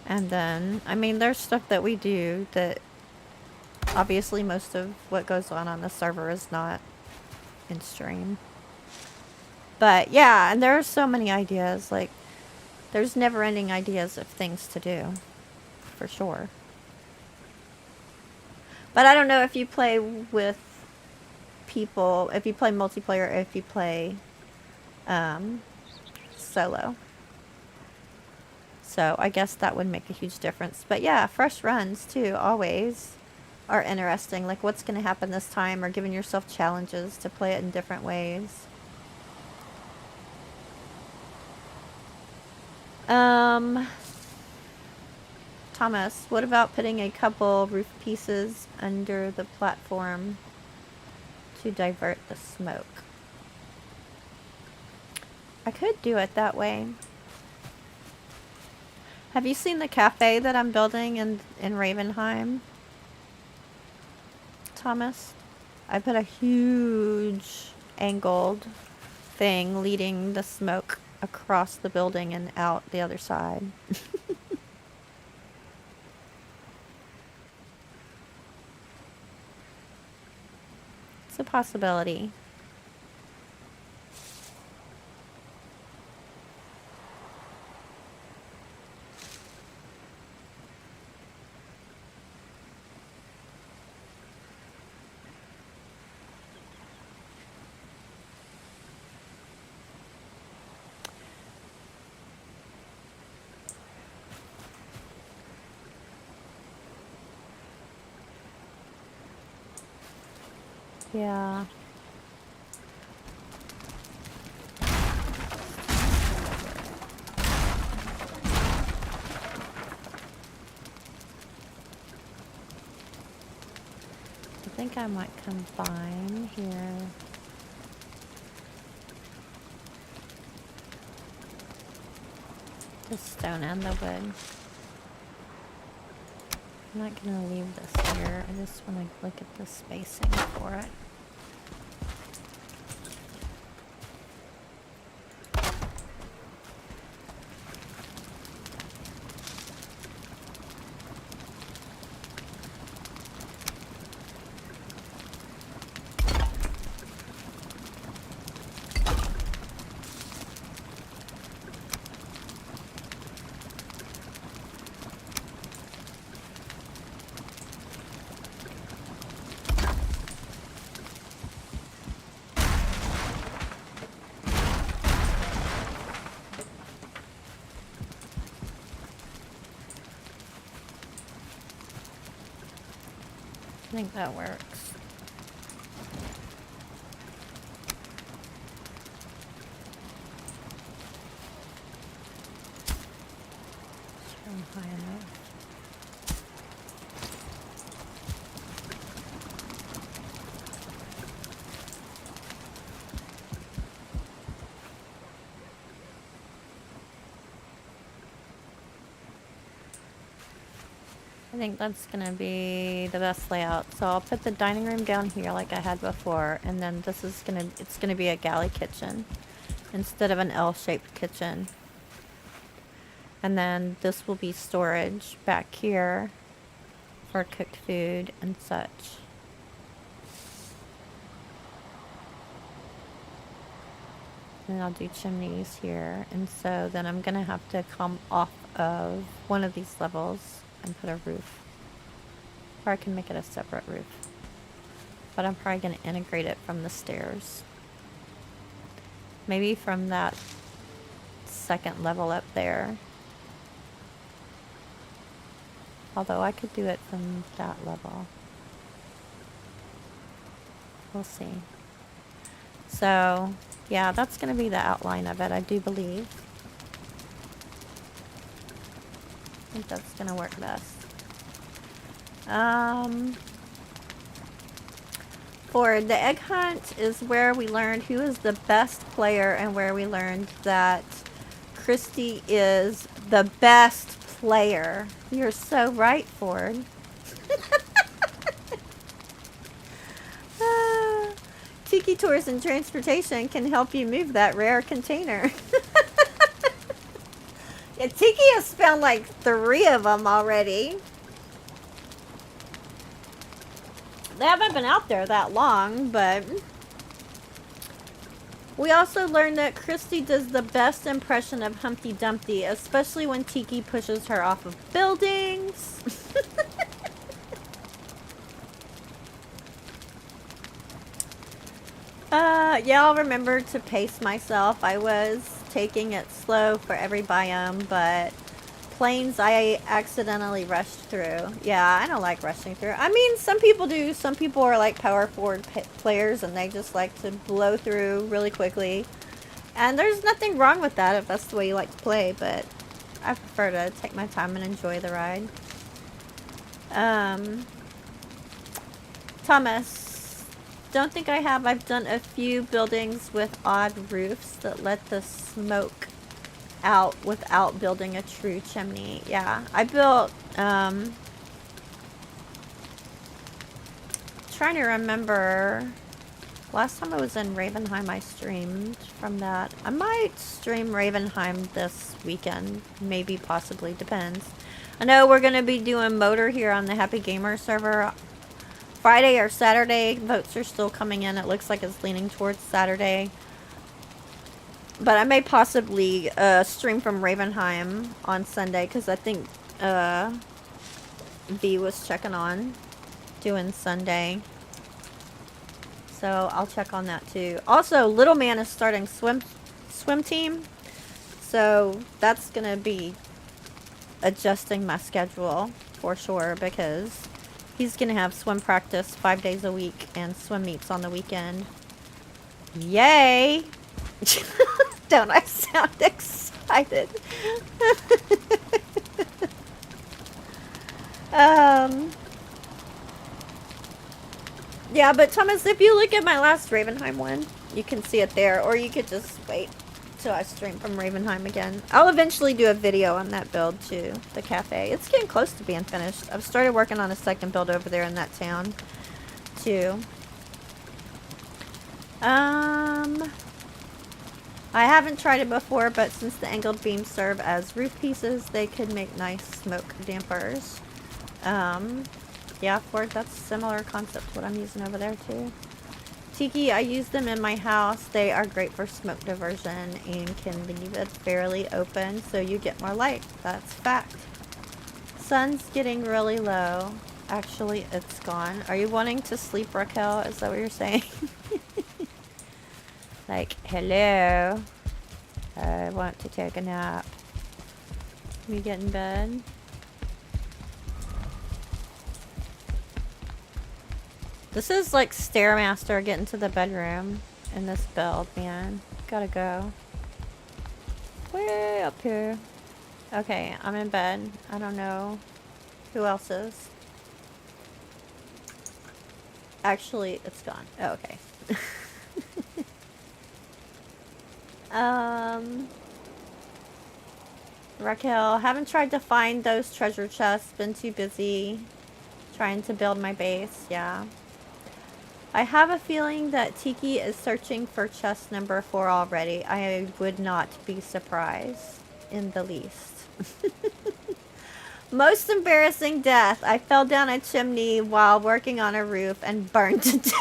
And then, I mean, there's stuff that we do that obviously most of what goes on the server is not in stream. But yeah, and there are so many ideas. Like, there's never-ending ideas of things to do, for sure. But I don't know if you play with people, if you play multiplayer, or if you play solo. So I guess that would make a huge difference. But yeah, fresh runs too, always are interesting. Like, what's going to happen this time, or giving yourself challenges to play it in different ways. Thomas, what about putting a couple roof pieces under the platform to divert the smoke? I could do it that way. Have you seen the cafe that I'm building in Ravenheim, Thomas? I put a huge angled thing leading the smoke across the building and out the other side. It's a possibility. Yeah. I think I might combine here. The stone and the wood. I'm not going to leave this here. I just want to look at the spacing for it. I think that works. High enough. I think that's gonna be the best layout. So I'll put the dining room down here like I had before, and then this is it's gonna be a galley kitchen instead of an L-shaped kitchen. And then this will be storage back here for cooked food and such. And I'll do chimneys here. And so then I'm gonna have to come off of one of these levels and put a roof. Or I can make it a separate roof. But I'm probably gonna integrate it from the stairs. Maybe from that second level up there. Although I could do it from that level. We'll see. So, yeah, that's going to be the outline of it, I do believe. I think that's going to work best. For the egg hunt is where we learned who is the best player and where we learned that Christy is the best player. You're so right, Ford. Tiki Tours and Transportation can help you move that rare container. Yeah, Tiki has found like 3 of them already. They haven't been out there that long, but we also learned that Christy does the best impression of Humpty Dumpty, especially when Tiki pushes her off of buildings. Yeah, I'll remember to pace myself. I was taking it slow for every biome, but plains I accidentally rushed through. Yeah, I don't like rushing through. I mean, some people do. Some people are like power forward players and they just like to blow through really quickly. And there's nothing wrong with that if that's the way you like to play, but I prefer to take my time and enjoy the ride. Thomas, don't think I have. I've done a few buildings with odd roofs that let the smoke out without building a true chimney. Yeah, I built, trying to remember, last time I was in Ravenheim I streamed from that. I might stream Ravenheim this weekend, maybe, possibly, depends. I know we're going to be doing Motor here on the Happy Gamer server Friday or Saturday. Votes are still coming in. It looks like it's leaning towards Saturday. But I may possibly stream from Ravenheim on Sunday because I think V was checking on doing Sunday. So I'll check on that too. Also, Little Man is starting swim team. So that's going to be adjusting my schedule for sure because he's going to have swim practice 5 days a week and swim meets on the weekend. Yay! Don't I sound excited? Yeah, but Thomas, if you look at my last Ravenheim one, you can see it there, or you could just wait till I stream from Ravenheim again. I'll eventually do a video on that build too, the cafe. It's getting close to being finished. I've started working on a second build over there in that town too. I haven't tried it before, but since the angled beams serve as roof pieces, they could make nice smoke dampers. Yeah, Ford, that's a similar concept to what I'm using over there too. Tiki, I use them in my house. They are great for smoke diversion and can leave it fairly open so you get more light. That's fact. Sun's getting really low. Actually, it's gone. Are you wanting to sleep, Raquel? Is that what you're saying? Like, hello. I want to take a nap. Can we get in bed? This is like Stairmaster getting to the bedroom in this build, man. Gotta go. Way up here. Okay, I'm in bed. I don't know who else is. Actually, it's gone. Oh, okay. Raquel, haven't tried to find those treasure chests. Been too busy trying to build my base. Yeah. I have a feeling that Tiki is searching for chest number 4 already. I would not be surprised in the least. Most embarrassing death. I fell down a chimney while working on a roof and burned to death.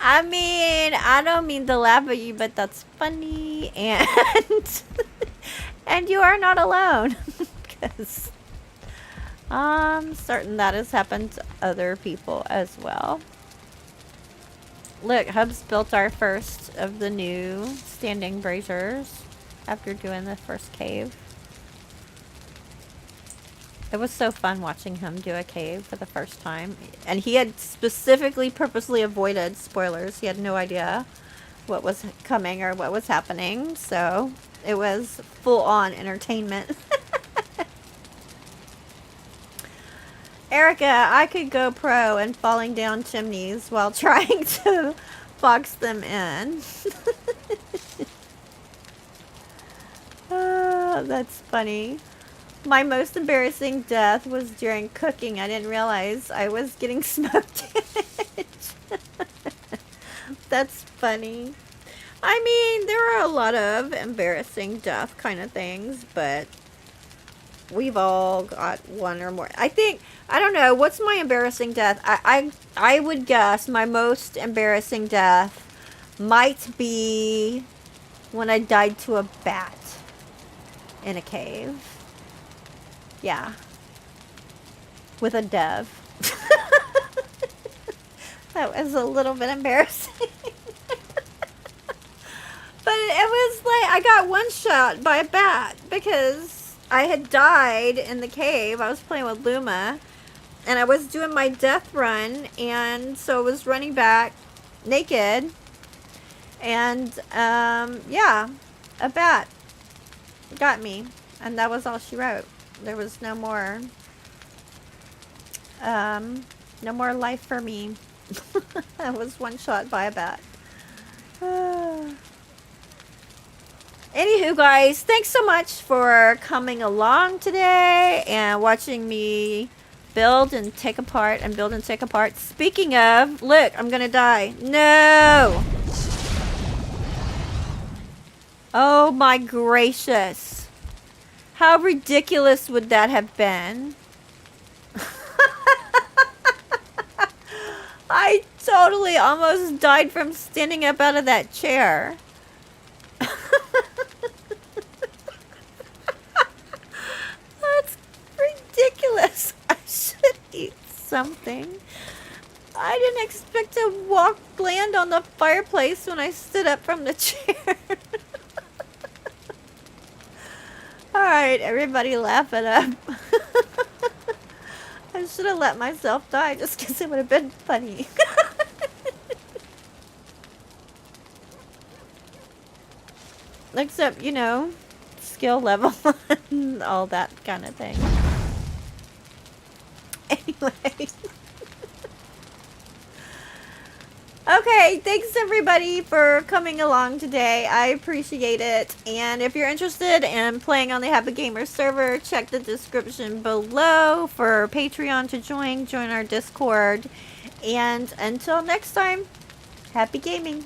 I mean, I don't mean to laugh at you, but that's funny. And, and you are not alone. Because I'm certain that has happened to other people as well. Look, Hubs built our first of the new standing braziers after doing the first cave. It was so fun watching him do a cave for the first time. And he had specifically, purposely avoided spoilers. He had no idea what was coming or what was happening. So it was full-on entertainment. Erica, I could go pro in falling down chimneys while trying to box them in. Oh, that's funny. My most embarrassing death was during cooking. I didn't realize I was getting smoked. That's funny. I mean, there are a lot of embarrassing death kind of things, but we've all got one or more. I think, I don't know, what's my embarrassing death? I would guess my most embarrassing death might be when I died to a bat in a cave. Yeah. With a dev. That was a little bit embarrassing. But it was like, I got one shot by a bat because I had died in the cave. I was playing with Luma and I was doing my death run, and so I was running back naked, and yeah, a bat got me, and that was all she wrote. There was no more life for me. I was one shot by a bat. Anywho, guys, thanks so much for coming along today and watching me build and take apart and build and take apart. Speaking of, look, I'm gonna die. No! Oh my gracious. How ridiculous would that have been? I totally almost died from standing up out of that chair. That's ridiculous. I should eat something. I didn't expect to land on the fireplace when I stood up from the chair. Alright, everybody laugh it up. I should have let myself die just because it would have been funny. Except, you know, skill level and all that kind of thing. Anyway. Okay, thanks everybody for coming along today. I appreciate it. And if you're interested in playing on the Happy Gamer server, check the description below for Patreon to join our Discord. And until next time, happy gaming.